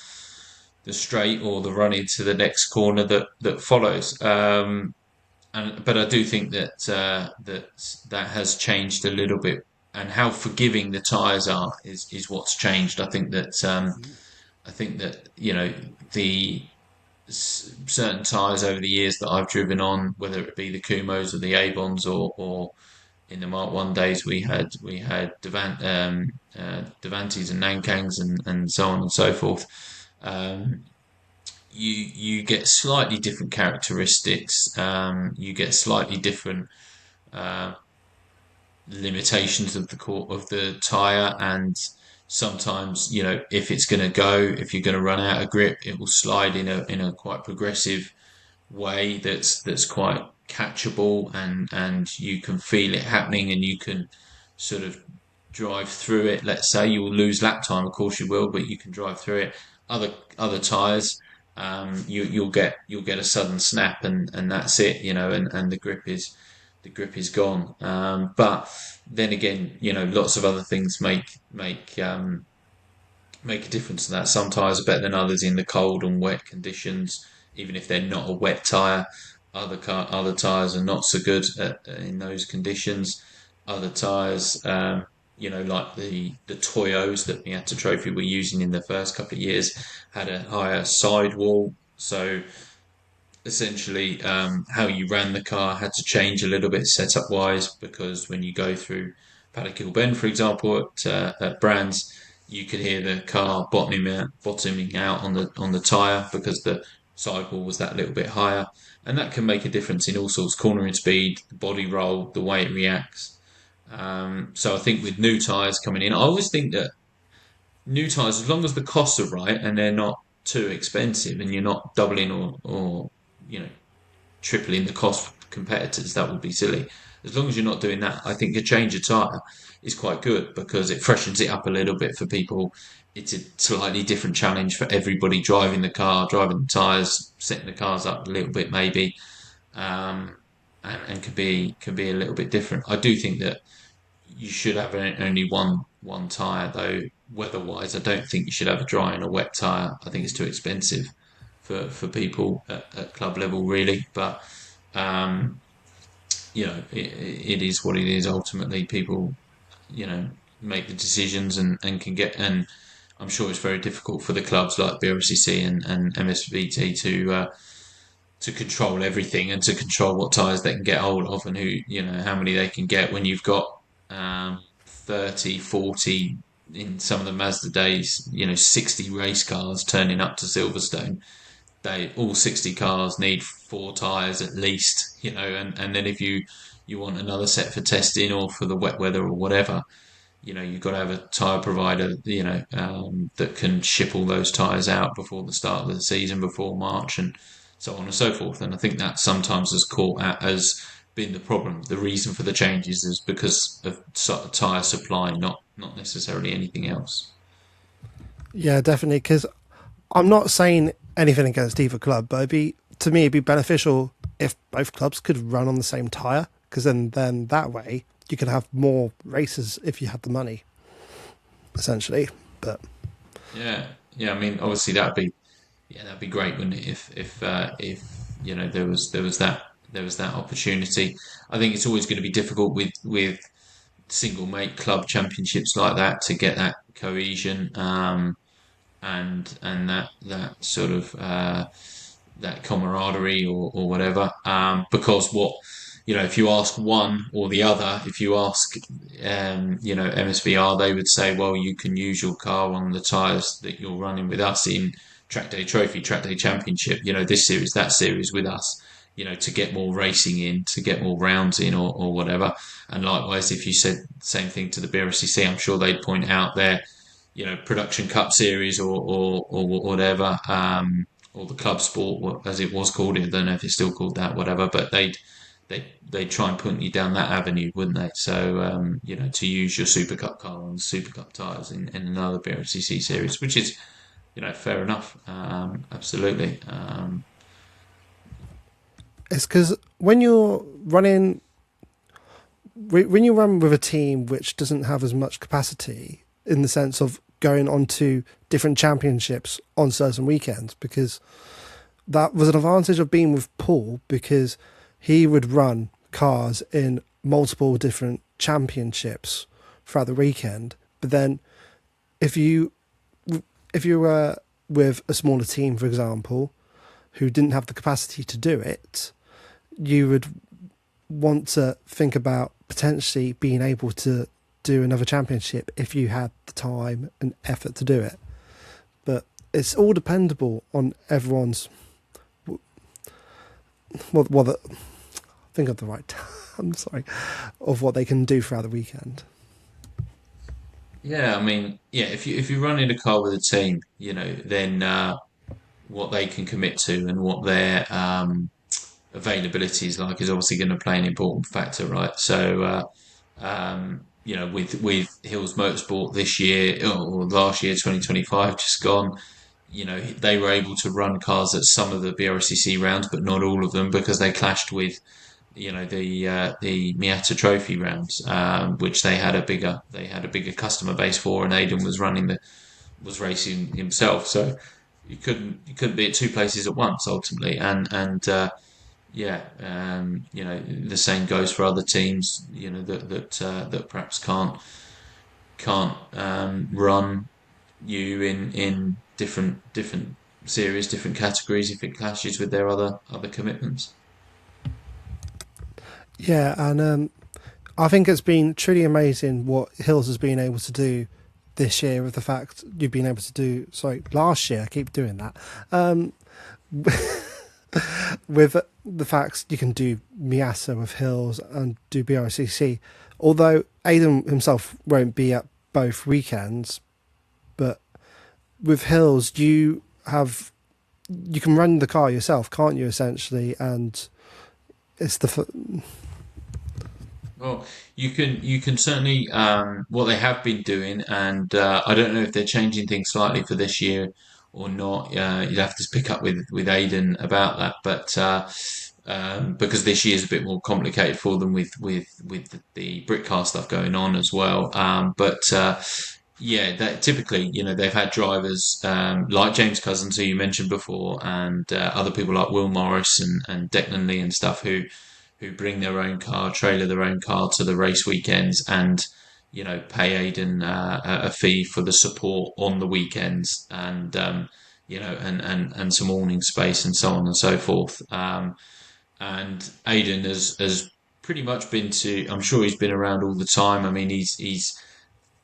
straight or the run into the next corner that follows. But I do think that has changed a little bit, and how forgiving the tyres are is what's changed. I think that the certain tyres over the years that I've driven on, whether it be the Kumos or the Avons or in the Mark One days we had Devantes and Nankangs and so on and so forth. Um, you get slightly different characteristics. You get slightly different uh, limitations of the tire, and sometimes if it's going to go, if you're going to run out of grip, it will slide in a quite progressive way that's quite catchable, and you can feel it happening, and you can sort of drive through it. Let's say you will lose lap time, of course you will, but you can drive through it. Other tires, you'll get a sudden snap, and that's it, and the grip is gone. But then again, lots of other things make a difference to that. Some tyres are better than others in the cold and wet conditions, even if they're not a wet tyre. Other tyres are not so good in those conditions. Other tyres, like the Toyos that the Miata Trophy were using in the first couple of years, had a higher sidewall. So essentially, how you ran the car had to change a little bit setup wise, because when you go through Paddock Hill Bend, for example, at Brands, you could hear the car bottoming out on the tyre because the sidewall was that little bit higher, and that can make a difference in all sorts: cornering speed, the body roll, the way it reacts. So I think with new tyres coming in, I always think that new tyres, as long as the costs are right and they're not too expensive, and you're not doubling or you know tripling the cost for competitors, that would be silly. As long as you're not doing that, I think a change of tyre is quite good because it freshens it up a little bit for people. It's a slightly different challenge for everybody driving the car, driving the tyres, setting the cars up a little bit maybe, um, and could be a little bit different. I do think that you should have only one tyre though. Weather-wise, I don't think you should have a dry and a wet tyre. I think it's too expensive for people at club level, really. But um, it is what it is. Ultimately, people, make the decisions and can get. And I'm sure it's very difficult for the clubs like BRCC and MSVT to control everything and to control what tyres they can get hold of and how many they can get when you've got 30, 40 in some of the Mazda days, 60 race cars turning up to Silverstone. All 60 cars need four tyres at least, and then if you want another set for testing or for the wet weather or whatever, you've got to have a tyre provider, that can ship all those tyres out before the start of the season, before March. And so on and so forth. And I think that sometimes has caught at as been the problem. The reason for the changes is because of tyre supply, not necessarily anything else. Yeah, definitely. Because I'm not saying anything against either club, but to me it'd be beneficial if both clubs could run on the same tire, because then that way you could have more races if you had the money, essentially. But Yeah, yeah. I mean, obviously that'd be great, wouldn't it? If there was that opportunity. I think it's always going to be difficult with single mate club championships like that to get that cohesion, and that sort of that camaraderie or whatever. Because if you ask one or the other, if you ask, MSVR, they would say, well, you can use your car on the tyres that you're running with us in Track Day Trophy, Track Day Championship, this series, that series with us, to get more racing in, to get more rounds in or whatever. And likewise, if you said the same thing to the BRCC, I'm sure they'd point out their, production cup series or whatever, or the club sport, as it was called. I don't know if it's still called that, whatever, but they'd try and point you down that avenue, wouldn't they? So, to use your Super Cup car and Super Cup tyres in another BRCC series, which is, fair enough. Absolutely. it's because when you run with a team which doesn't have as much capacity in the sense of going on to different championships on certain weekends, because that was an advantage of being with Paul, because he would run cars in multiple different championships throughout the weekend. But then if you were with a smaller team, for example, who didn't have the capacity to do it, you would want to think about potentially being able to do another championship if you had the time and effort to do it. But it's all dependable on everyone's think of the right I'm sorry, of what they can do throughout the weekend. Yeah, I mean, yeah, if you run in a car with a team, then what they can commit to and what their availability is like is obviously going to play an important factor, right? So, with Hills Motorsport this year or last year, 2025, just gone, they were able to run cars at some of the BRCC rounds, but not all of them because they clashed with, the Miata Trophy rounds, which they had a bigger customer base for, and Aidan was racing himself, so you couldn't be at two places at once ultimately, and yeah, the same goes for other teams, that perhaps can't run you in different series, different categories if it clashes with their other commitments. Yeah, and I think it's been truly amazing what Hills has been able to do this year, with the fact you've been able to do, sorry, last year, I keep doing that, with the fact you can do Miata with Hills and do BRCC. Although Aidan himself won't be at both weekends, but with Hills you can run the car yourself, can't you, essentially? And it's Well, you can certainly, what they have been doing, and I don't know if they're changing things slightly for this year or not. You'd have to pick up with Aidan about that, but because this year's a bit more complicated for them with the brick car stuff going on as well. But yeah, that typically, they've had drivers like James Cousins, who you mentioned before, and other people like Will Morris and Declan Lee and stuff who bring their own car, trailer their own car to the race weekends, and pay Aidan a fee for the support on the weekends, and and some awning space and so on and so forth. And Aidan has pretty much been to. I'm sure he's been around all the time. I mean, he's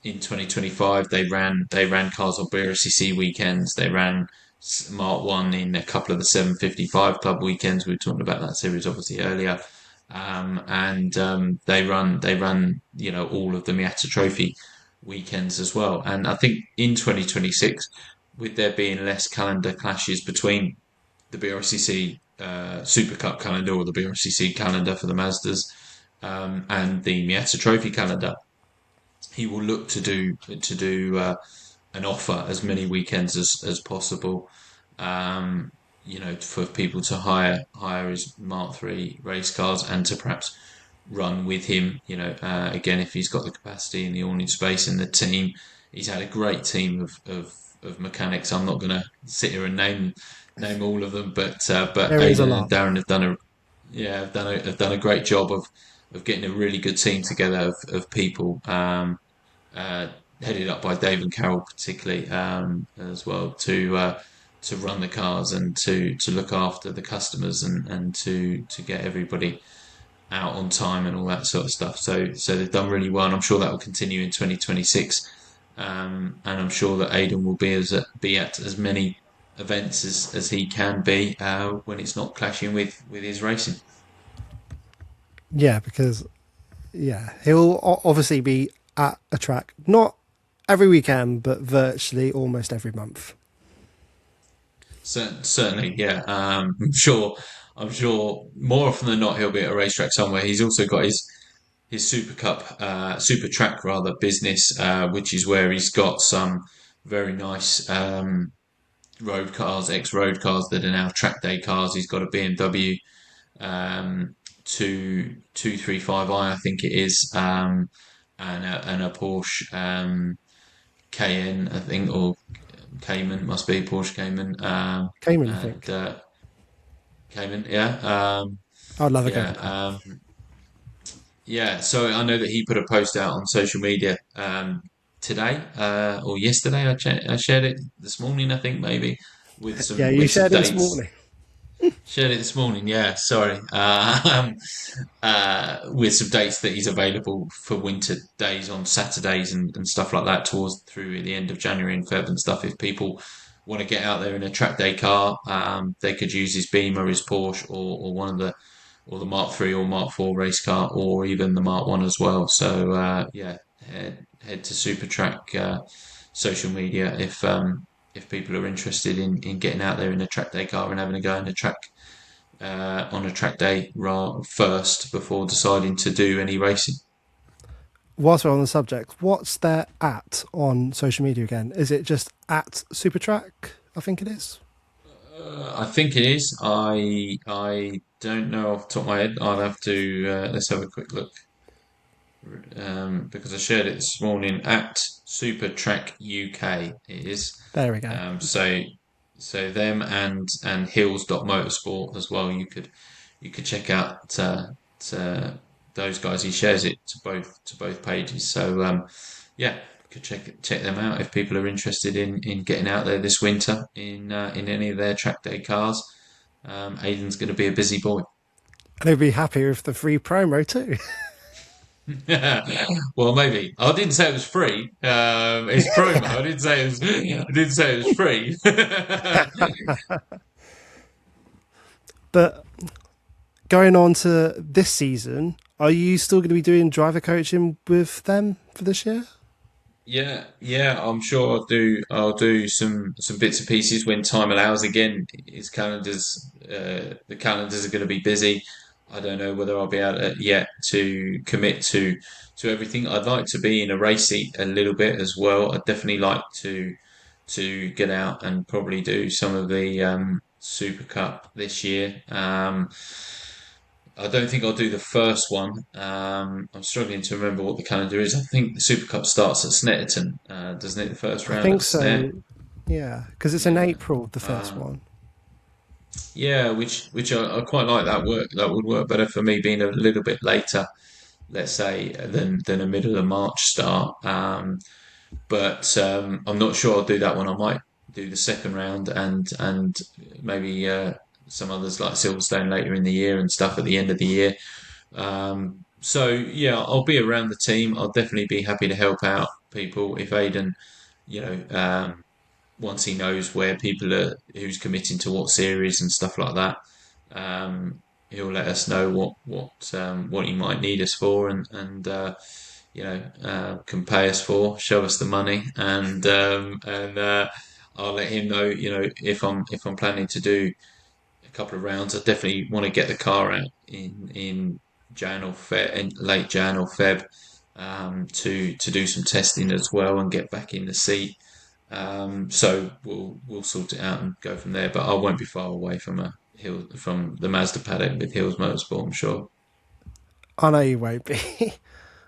in 2025 they ran cars on BRCC weekends. They ran Mark One in a couple of the 755 Club weekends. We were talking about that series obviously earlier, and they run all of the Miata Trophy weekends as well. And I think in 2026, with there being less calendar clashes between the BRCC Super Cup calendar or the BRCC calendar for the Mazdas, and the Miata Trophy calendar, he will look to do and offer as many weekends as possible. Um, for people to hire his Mark III race cars and to perhaps run with him. Again, if he's got the capacity and the awning space in the team, he's had a great team of mechanics. I'm not going to sit here and name all of them, but There is a Aidan and lot. Darren have done a great job of getting a really good team together of people. Uh, Headed up by Dave and Carol particularly, as well, to run the cars and to look after the customers and to get everybody out on time and all that sort of stuff. So they've done really well, and I'm sure that will continue in 2026. And I'm sure that Aidan will be at as many events as he can be, when it's not clashing with his racing. Yeah, because yeah, he'll obviously be at a track, not every weekend, but virtually almost every month. Certainly, yeah. I'm sure more often than not he'll be at a racetrack somewhere. He's also got his Super Cup, Super Track rather business, which is where he's got some very nice road cars, ex-road cars that are now track day cars. He's got a BMW, 235i, I think it is, and a Porsche, Cayenne, I think, or Cayman, must be Porsche Cayman, Cayman, I and think. Cayman, yeah, I'd love a yeah, Cayman car. yeah. So I know that he put a post out on social media, today, or yesterday. I shared it this morning, I think, maybe, with Yeah, some you with some shared it this dates. morning. Shared it this morning, yeah. Sorry, with some dates that he's available for winter days on Saturdays and stuff like that, towards through the end of January and Feb and stuff. If people want to get out there in a track day car, they could use his Beamer, his Porsche, or one of the Mark III or Mark IV race car, or even the Mark One as well. So yeah, head to SuperTrack social media if people are interested in getting out there in a track day car and having a go in the track, on a track day first before deciding to do any racing. Whilst we're on the subject, what's their at on social media again? Is it just at Supertrack? I think it is. I think it is. I don't know off the top of my head. I'll have to, let's have a quick look, because I shared it this morning at Super Track UK. It is. There we go. So them and Hills Motorsport as well. You could check out, those guys. He shares it to both pages. So yeah, could check them out if people are interested in getting out there this winter in any of their track day cars. Aidan's going to be a busy boy. And he'd be happy with the free promo too. Well, maybe I didn't say it was free. It's promo. I didn't say it was. I didn't say it was free. But going on to this season, are you still going to be doing driver coaching with them for this year? Yeah, yeah, I'm sure I'll do some bits and pieces when time allows. Again, the calendars are going to be busy. I don't know whether I'll be able to, yet to commit to everything. I'd like to be in a race seat a little bit as well. I'd definitely like to get out and probably do some of the Super Cup this year. I don't think I'll do the first one. I'm struggling to remember what the calendar is. I think the Super Cup starts at Snetterton, doesn't it? The first I round think at Snet. so. Yeah, because it's in Yeah. April, the first Um, one. yeah, which I quite like that work. That would work better for me being a little bit later, let's say, than a middle of March start. But I'm not sure I'll do that one. I might do the second round and maybe some others like Silverstone later in the year and stuff at the end of the year. So yeah, I'll be around the team. I'll definitely be happy to help out people if Aidan, once he knows where people are, who's committing to what series and stuff like that. He'll let us know what he might need us for, and can pay us for, show us the money, and I'll let him know, if I'm planning to do a couple of rounds. I definitely want to get the car out in Jan or Feb, in late Jan or Feb, to do some testing as well and get back in the seat. So we'll sort it out and go from there. But I won't be far away from the Mazda paddock with Hills Motorsport, I'm sure. I know you won't be,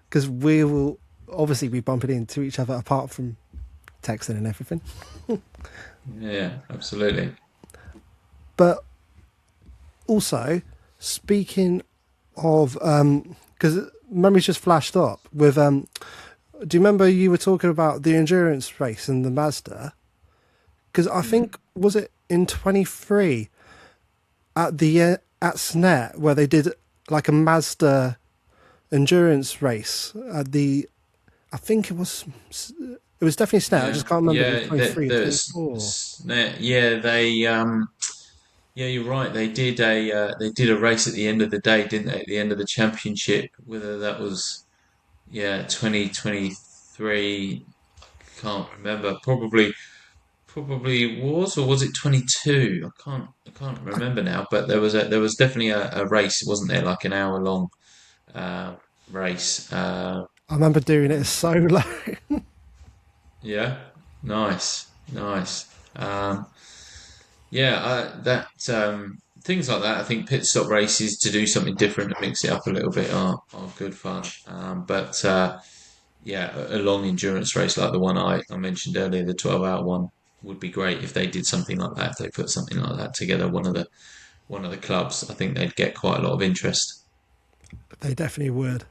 because we will obviously be bumping into each other apart from texting and everything. Yeah, absolutely. But also, speaking of, because memories just flashed up with, do you remember you were talking about the endurance race in the Mazda? Because I think, was it in 23 at at SNET where they did like a Mazda endurance race at I think it was definitely SNET. I Yeah, just can't remember if it yeah. was 23 or 24. Yeah, yeah, you're right. They did a race at the end of the day, didn't they? At the end of the championship, whether that was, yeah, 2023, can't remember. Probably it was, or was it 22? I can't I, remember now. But there was definitely a race, wasn't there? Like an hour long uh, race. I remember doing it And solo. yeah, nice. Yeah, things like that. I think pit stop races to do something different and mix it up a little bit are good fun. But yeah, a long endurance race like the one I mentioned earlier, the 12-hour one, would be great if they did something like that. If they put something like that together, one of the clubs, I think they'd get quite a lot of interest. They definitely would.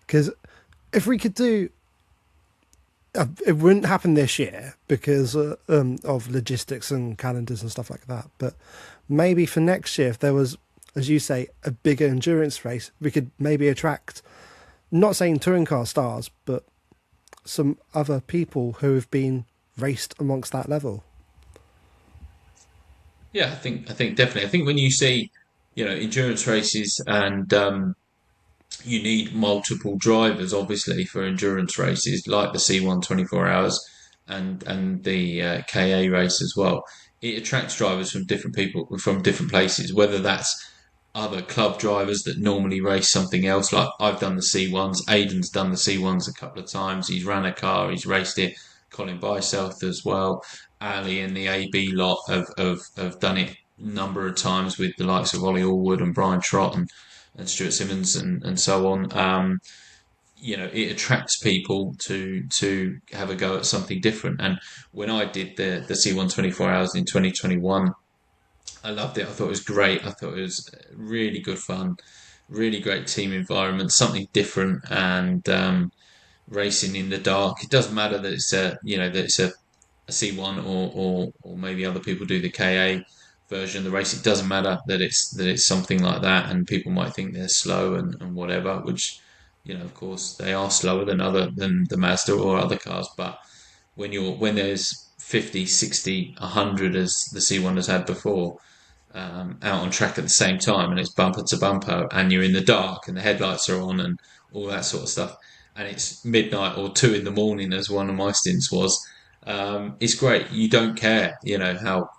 Because if we could do, it wouldn't happen this year because of logistics and calendars and stuff like that. But maybe for next year, if there was, as you say, a bigger endurance race, we could maybe attract, not saying touring car stars, but some other people who have been raced amongst that level. Yeah, I think definitely. I think when you see, endurance races and you need multiple drivers, obviously, for endurance races like the C1 24 hours and the KA race as well. It attracts drivers from different people from different places, whether that's other club drivers that normally race something else. Like I've done the C1s, Aidan's done the C1s a couple of times. He's ran a car, he's raced it. Colin Byself as well. Ali and the AB lot have done it a number of times with the likes of Ollie Allwood and Brian Trott and Stuart Simmons and so on. It attracts people to have a go at something different. And when I did the C1 24 hours in 2021, I loved it. I thought it was great. I thought it was really good fun, really great team environment, something different, and racing in the dark. It doesn't matter that it's a C1 or maybe other people do the KA version of the race. It doesn't matter that it's something like that, and people might think they're slow and whatever, which of course they are slower than the Mazda or other cars. But when there's 50, 60, 100 as the C1 has had before, out on track at the same time, and it's bumper to bumper, and you're in the dark, and the headlights are on, and all that sort of stuff, and it's midnight or 2 in the morning, as one of my stints was. It's great. You don't care,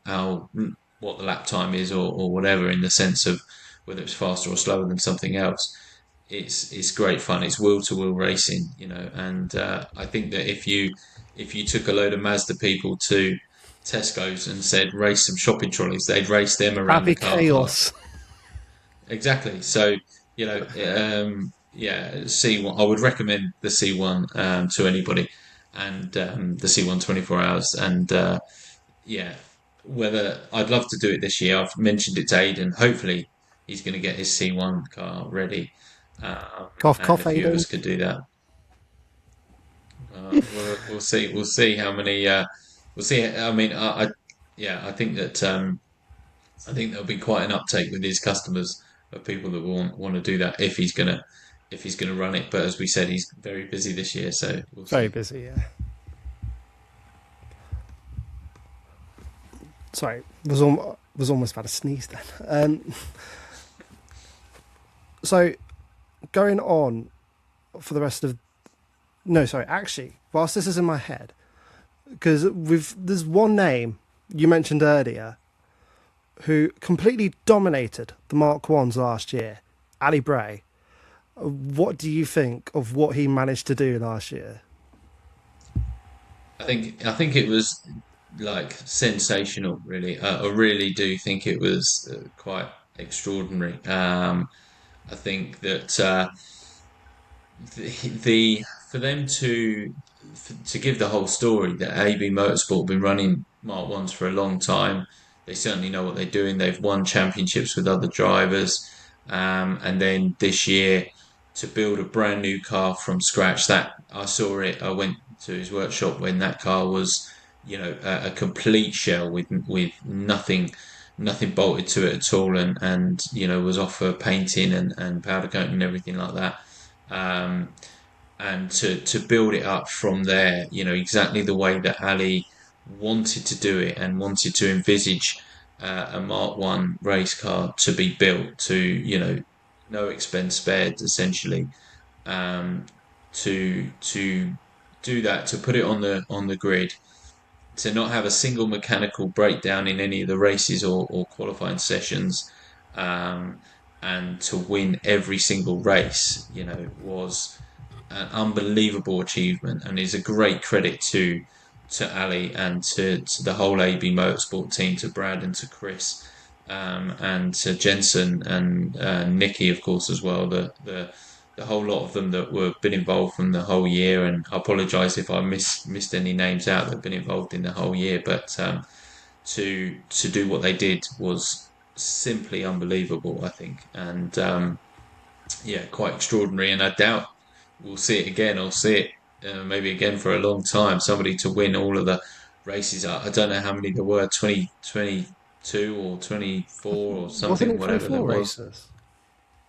how what the lap time is or whatever, in the sense of whether it's faster or slower than something else. It's great fun. It's wheel to wheel racing, and I think that if you took a load of Mazda people to Tesco's and said race some shopping trolleys, they'd race them That'd around the be car park. chaos. Exactly. So, yeah, C1. I would recommend the C1 to anybody, and the C1 24 hours. And yeah, whether I'd love to do it this year. I've mentioned it to Aidan. Hopefully, he's going to get his C1 car ready, Cough, and a cough, few of Aiden. us could do that. We'll see. We'll see how many. We'll see. I mean, yeah, I think there'll be quite an uptake with his customers of people that want to do that if he's gonna run it. But as we said, he's very busy this year, so we'll Very see. busy, yeah. Sorry, was almost about to sneeze then. So going on for the rest of no, sorry, actually, whilst this is in my head, because there's one name you mentioned earlier who completely dominated the Mark 1s last year, Ali Bray. What do you think of what he managed to do last year? I think it was like sensational, really. I really do think it was quite extraordinary. I think that the for them to give the whole story that AB Motorsport have been running Mark Ones for a long time. They certainly know what they're doing. They've won championships with other drivers, and then this year to build a brand new car from scratch. That I saw it. I went to his workshop when that car was, a complete shell with nothing bolted to it at all, and was off for painting and powder coating and everything like that. Um, and to build it up from there, exactly the way that Ali wanted to do it and wanted to envisage a Mark One race car to be built to, no expense spared, essentially, um, to do that, to put it on the grid, to not have a single mechanical breakdown in any of the races or qualifying sessions, um, and to win every single race, was an unbelievable achievement, and is a great credit to Ali and to the whole AB Motorsport team, to Brad and to Chris, and to Jensen and Nikki, of course, as well. The whole lot of them that were been involved from the whole year. And I apologise if I missed any names out that have been involved in the whole year, but to do what they did was simply unbelievable, I think, and yeah, quite extraordinary. And I doubt we'll see it again. I'll see it maybe again for a long time. Somebody to win all of the races. I don't know how many there were, 22 or 24 or Wasn't something, it whatever there 24 was. races?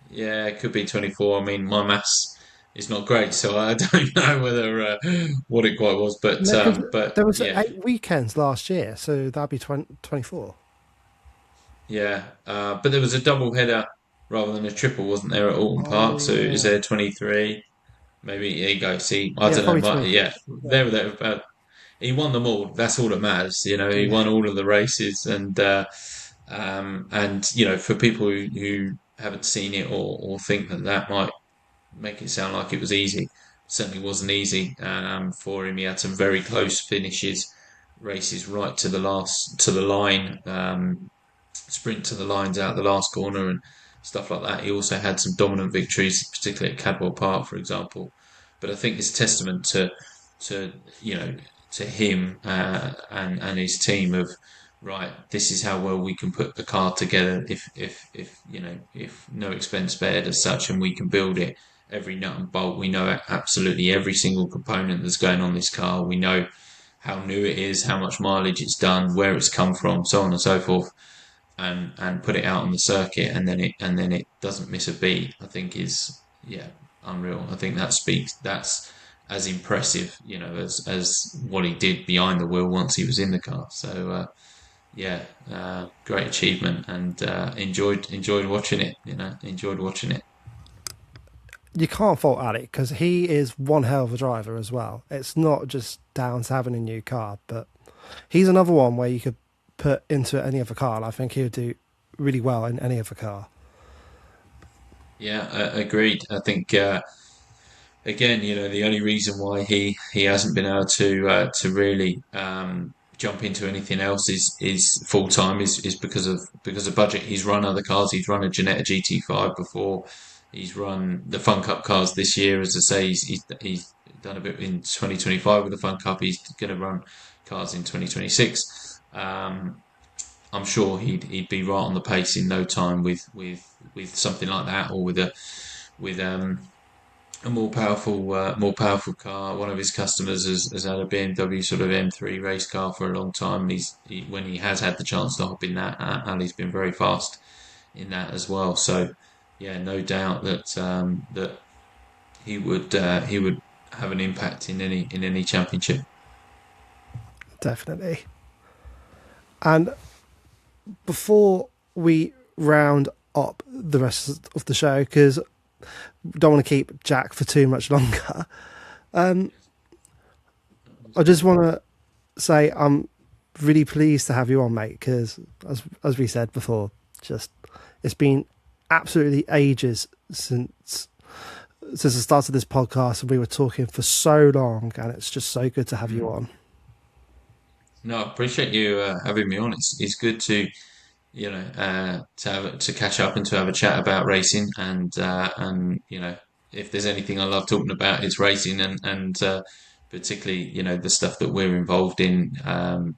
Yeah, it could be 24. I mean, my maths is not great, so I don't know whether what it quite was. No, because But there was yeah, 8 weekends last year, so that'd be 24. yeah. But there was a double header rather than a triple, wasn't there, at Alton Oh Park? So is yeah, there 23? Maybe there you go. See, I yeah, don't know. probably But 20. yeah, Yeah, there. He won them all. That's all that matters. He yeah. won all of the races, and for people who haven't seen it or think that that might make it sound like it was easy, certainly wasn't easy for him. He had some very close finishes, races right to the last to the line, sprint to the lines out the last corner and stuff like that. He also had some dominant victories, particularly at Cadwell Park, for example. But I think it's testament to you know to him and his team of right. This is how well we can put the car together. If no expense spared as such, and we can build it every nut and bolt. We know absolutely every single component that's going on this car. We know how new it is, how much mileage it's done, where it's come from, so on and so forth, and put it out on the circuit, and then it doesn't miss a beat. I think is, yeah, unreal. I think that's as impressive, as what he did behind the wheel once he was in the car. So yeah, great achievement, and enjoyed watching it. Enjoyed watching it. You can't fault Ali because he is one hell of a driver as well. It's not just down to having a new car, but he's another one where you could put into any other car, and I think he would do really well in any other car. Yeah, agreed. I think again, the only reason why he hasn't been able to really jump into anything else is full time is because of budget. He's run other cars. He's run a Ginetta GT5 before. He's run the Fun Cup cars this year. As I say, he's done a bit in 2025 with the Fun Cup. He's going to run cars in 2026. I'm sure he'd be right on the pace in no time with something like that, or with a more powerful car. One of his customers has had a BMW sort of M3 race car for a long time, and when he has had the chance to hop in that, Ali's been very fast in that as well. So yeah, no doubt that he would have an impact in any championship. Definitely. And before we round up the rest of the show, because we don't want to keep Jack for too much longer, I just want to say I'm really pleased to have you on, mate, because as we said before, just it's been absolutely ages since the start of this podcast, and we were talking for so long, and it's just so good to have you on. No, I appreciate you having me on. It's good to to catch up and to have a chat about racing and if there's anything I love talking about, it's racing and particularly the stuff that we're involved in,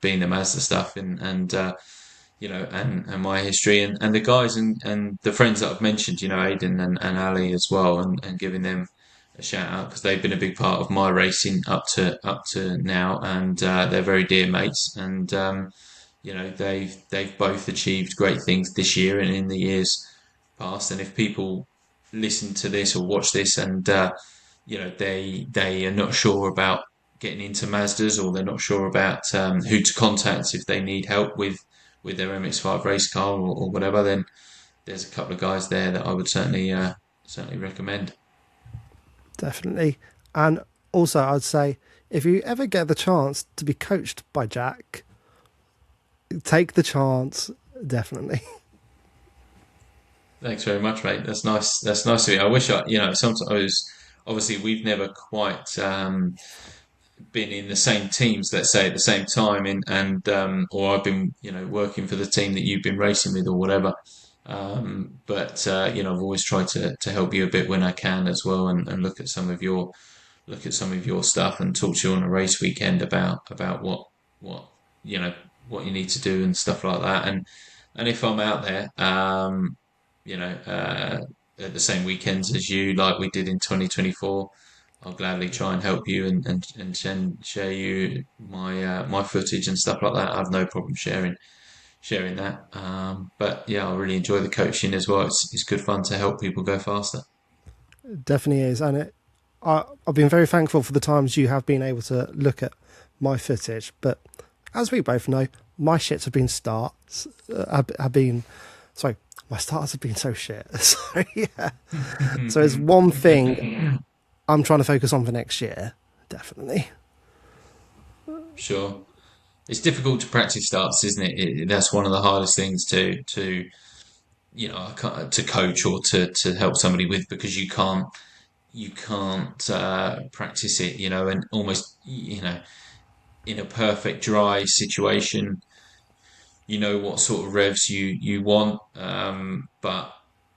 being the Mazda stuff and my history and the guys and the friends that I've mentioned, Aidan and Ali as well, and giving them a shout out because they've been a big part of my racing up to now, and they're very dear mates, and they've both achieved great things this year and in the years past. And if people listen to this or watch this and they are not sure about getting into Mazdas, or they're not sure about who to contact if they need help with their MX-5 race car or whatever, then there's a couple of guys there that I would certainly recommend. Definitely. And also, I'd say if you ever get the chance to be coached by Jack, take the chance, definitely. Thanks very much, mate. That's nice. That's nice of you. I wish sometimes obviously we've never quite been in the same teams, let's say at the same time, and or I've been working for the team that you've been racing with or whatever. But I've always tried to help you a bit when I can as well, and look at some of your stuff and talk to you on a race weekend about what what you need to do and stuff like that. And if I'm out there, at the same weekends as you, like we did in 2024, I'll gladly try and help you and share you my footage and stuff like that. I have no problem sharing that. But yeah, I really enjoy the coaching as well. It's good fun to help people go faster. It definitely is. And I've been very thankful for the times you have been able to look at my footage. But as we both know, my shits have been my starts have been so shit. So yeah. So it's one thing I'm trying to focus on for next year. Definitely. Sure. It's difficult to practice starts, isn't it? That's one of the hardest things to to coach or to help somebody with, because you can't practice it, and almost in a perfect dry situation, what sort of revs you want, but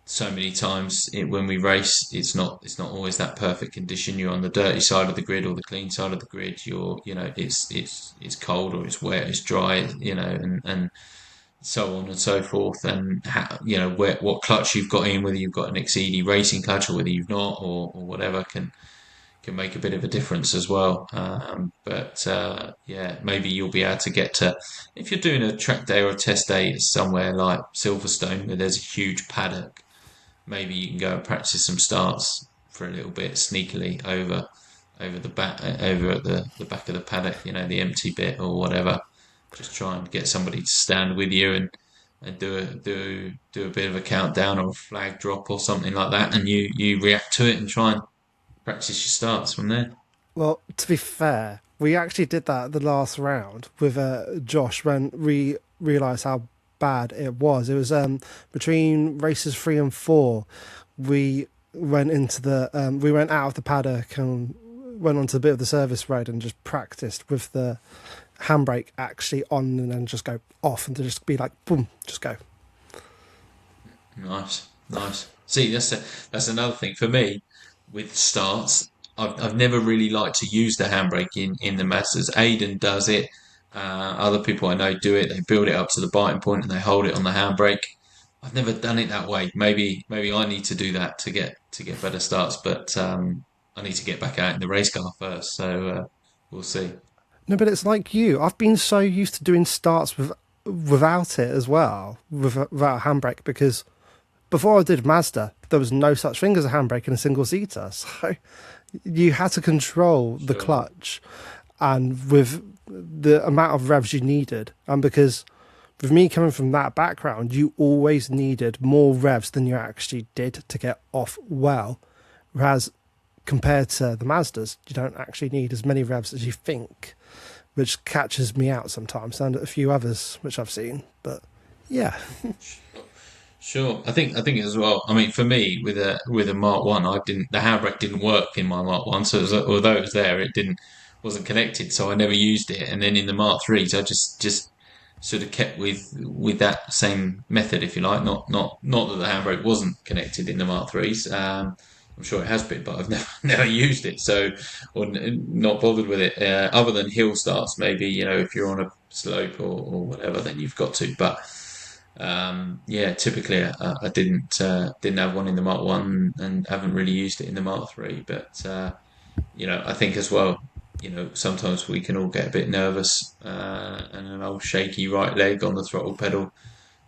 so many times when we race, it's not always that perfect condition. You're on the dirty side of the grid or the clean side of the grid. It's cold or it's wet, it's dry, and so on and so forth. And what clutch you've got in, whether you've got an XED racing clutch or whether you've not, or whatever, can make a bit of a difference as well. But maybe you'll be able to get to, if you're doing a track day or a test day somewhere like Silverstone where there's a huge paddock, maybe you can go and practice some starts for a little bit sneakily over the back, over at the back of the paddock, the empty bit or whatever. Just try and get somebody to stand with you and do a bit of a countdown or a flag drop or something like that, and you react to it and try and practice your starts from there. Well, to be fair, we actually did that the last round with Josh when we realised how bad it was. It was between races 3 and 4. We went we went out of the paddock and went onto a bit of the service road and just practiced with the handbrake actually on, and then just go off and to just be like boom, just go. Nice. See, that's another thing for me with starts. I've never really liked to use the handbrake in the Masters. Aidan does it. Other people I know do it. They build it up to the biting point and they hold it on the handbrake. I've never done it that way. Maybe I need to do that to get better starts. But I need to get back out in the race car first. So we'll see. No, but it's like you. I've been so used to doing starts without it as well, without a handbrake, because before I did Mazda, there was no such thing as a handbrake in a single seater. So you had to control the clutch and with the amount of revs you needed. And because with me coming from that background, you always needed more revs than you actually did to get off well. Whereas compared to the Mazdas, you don't actually need as many revs as you think. which catches me out sometimes, and a few others which I've seen. But yeah, Sure. I think as well. I mean, for me, with a Mark One, I didn't the handbrake didn't work in my Mark One, so although it was there, it didn't wasn't connected, so I never used it. And then in the Mark Threes, I just sort of kept with that same method, if you like. Not that the handbrake wasn't connected in the Mark Threes. I'm sure it has been, but I've never used it, so or not bothered with it. Other than hill starts, maybe if you're on a slope or whatever, then you've got to. But yeah, typically I didn't have one in the Mark One and haven't really used it in the Mark Three. But I think as well, sometimes we can all get a bit nervous and an old shaky right leg on the throttle pedal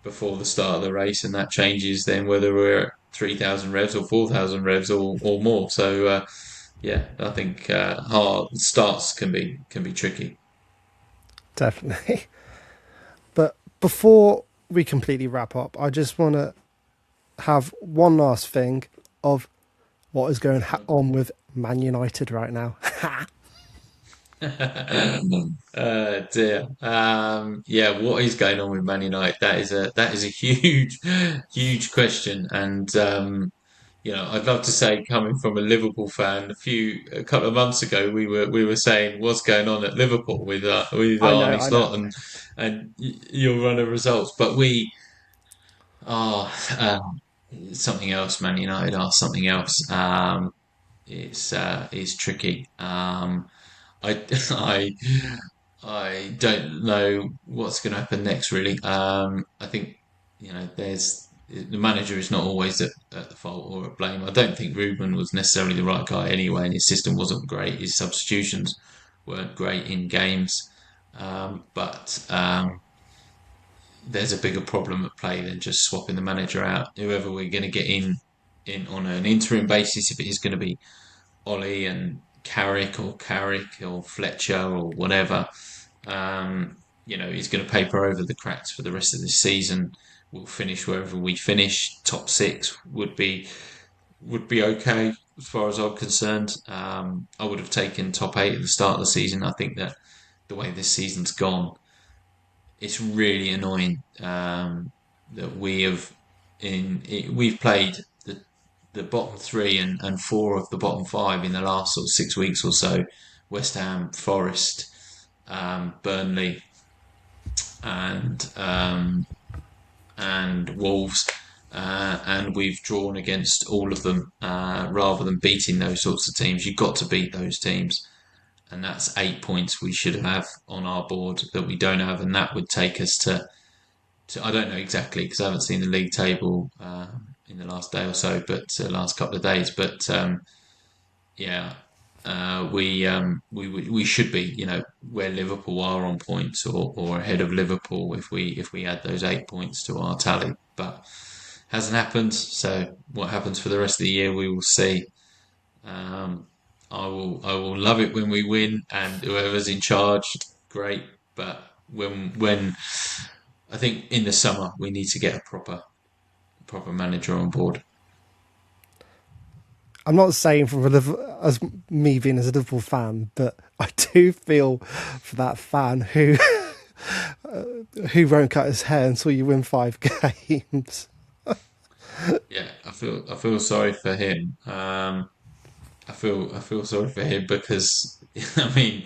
before the start of the race, and that changes then whether we're at 3,000 revs or 4,000 revs or more. So yeah, I think hard starts can be tricky. definitely. But before we completely wrap up, I just want to have one last thing of what is going on with Man United right now. Dear. Yeah, what is going on with Man United? That is a huge, huge question, and I'd love to say, coming from a Liverpool fan, a couple of months ago, we were saying what's going on at Liverpool with I know, Arne I know. Slot and your run of results, but we are something else. Man United are something else. It's tricky. I I I don't know what's going to happen next. Really, I think there's the manager is not always at the fault or at blame. I don't think Ruben was necessarily the right guy anyway, and his system wasn't great. His substitutions weren't great in games, but there's a bigger problem at play than just swapping the manager out. Whoever we're going to get in on an interim basis, if it is going to be Ollie and Carrick or Fletcher or whatever, he's going to paper over the cracks for the rest of this season. We'll finish wherever we finish. Top six would be okay as far as I'm concerned. I would have taken top eight at the start of the season. I think that the way this season's gone, it's really annoying that we've played the bottom three and four of the bottom five in the last sort of 6 weeks or so. West Ham, Forest, Burnley, and Wolves, and we've drawn against all of them rather than beating those sorts of teams. You've got to beat those teams, and that's 8 points we should have on our board that we don't have, and that would take us to I don't know exactly because I haven't seen the league table in the last day or so, but last couple of days. But yeah, we should be where Liverpool are on points or ahead of Liverpool if we add those 8 points to our tally, but hasn't happened. So what happens for the rest of the year, we will see. Um, I will love it when we win and whoever's in charge, great. But when I think in the summer we need to get a proper manager on board. I'm not saying from as me being as a Liverpool fan, but I do feel for that fan who won't cut his hair until you win 5 games. Yeah, I feel sorry for him. I feel sorry for him because I mean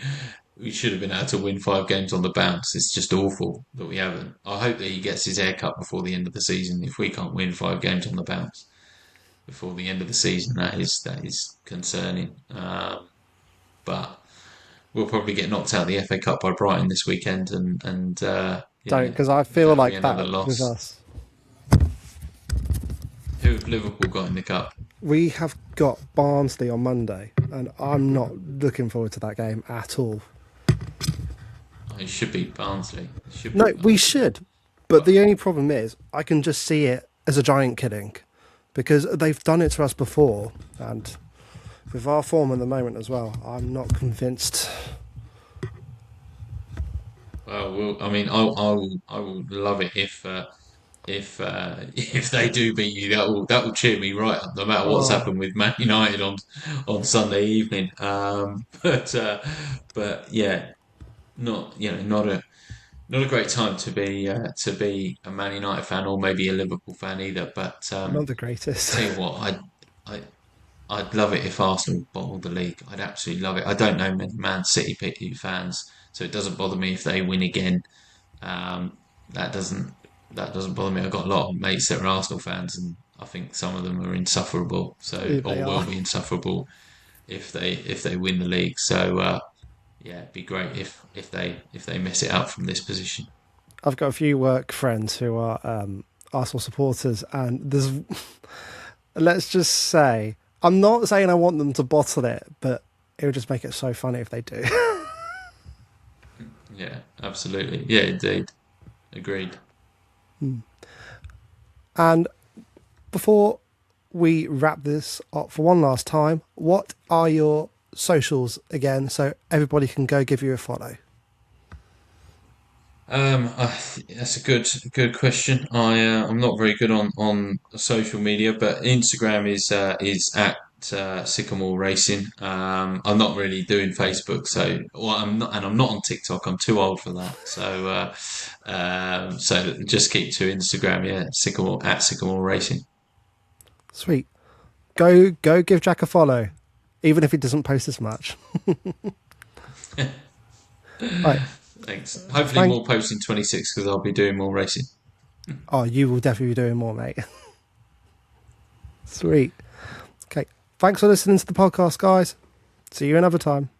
we should have been able to win 5 games on the bounce. It's just awful that we haven't. I hope that he gets his hair cut before the end of the season. If we can't win 5 games on the bounce before the end of the season, that is concerning. But we'll probably get knocked out of the FA Cup by Brighton this weekend, and Don't, because I feel that'll be like another that with loss. us. Who have Liverpool got in the cup? We have got Barnsley on Monday, and I'm not looking forward to that game at all. Oh, it should be Barnsley. It should be No, we Barnsley. should. But But the only problem is, I can just see it as a giant killing because they've done it to us before, and with our form at the moment as well, I'm not convinced. I mean, I will love it if they do beat you. That will cheer me right up, no matter what's Oh, happened with Man United on Sunday evening. But yeah, not not a great time to be a Man United fan or maybe a Liverpool fan either. But Not the greatest. tell you what, I I'd love it if Arsenal bottled the league. I'd absolutely love it. I don't know many Man City fans, so it doesn't bother me if they win again. Um, that doesn't that doesn't bother me. I've got a lot of mates that are Arsenal fans, and I think some of them are insufferable. So They or are. will be insufferable if they win the league. So yeah, it'd be great if they mess it up from this position. I've got a few work friends who are Arsenal supporters, and there's, let's just say, I'm not saying I want them to bottle it, but it would just make it so funny if they do. Yeah, absolutely. Yeah, indeed. Agreed. And before we wrap this up for one last time, what are your socials again so everybody can go give you a follow? That's a good question. I'm not very good on social media, but Instagram is at Sycamore Racing. I'm not really doing Facebook, so well, I'm not on TikTok. I'm too old for that. So just keep to Instagram. Yeah, Sycamore at Sycamore Racing. Sweet. Go give Jack a follow, even if he doesn't post as much. Right. Thanks. Hopefully Thank more posts in 26 because I'll be doing more racing. Oh, you will definitely be doing more, mate. Sweet. Okay. Thanks for listening to the podcast, guys. See you another time.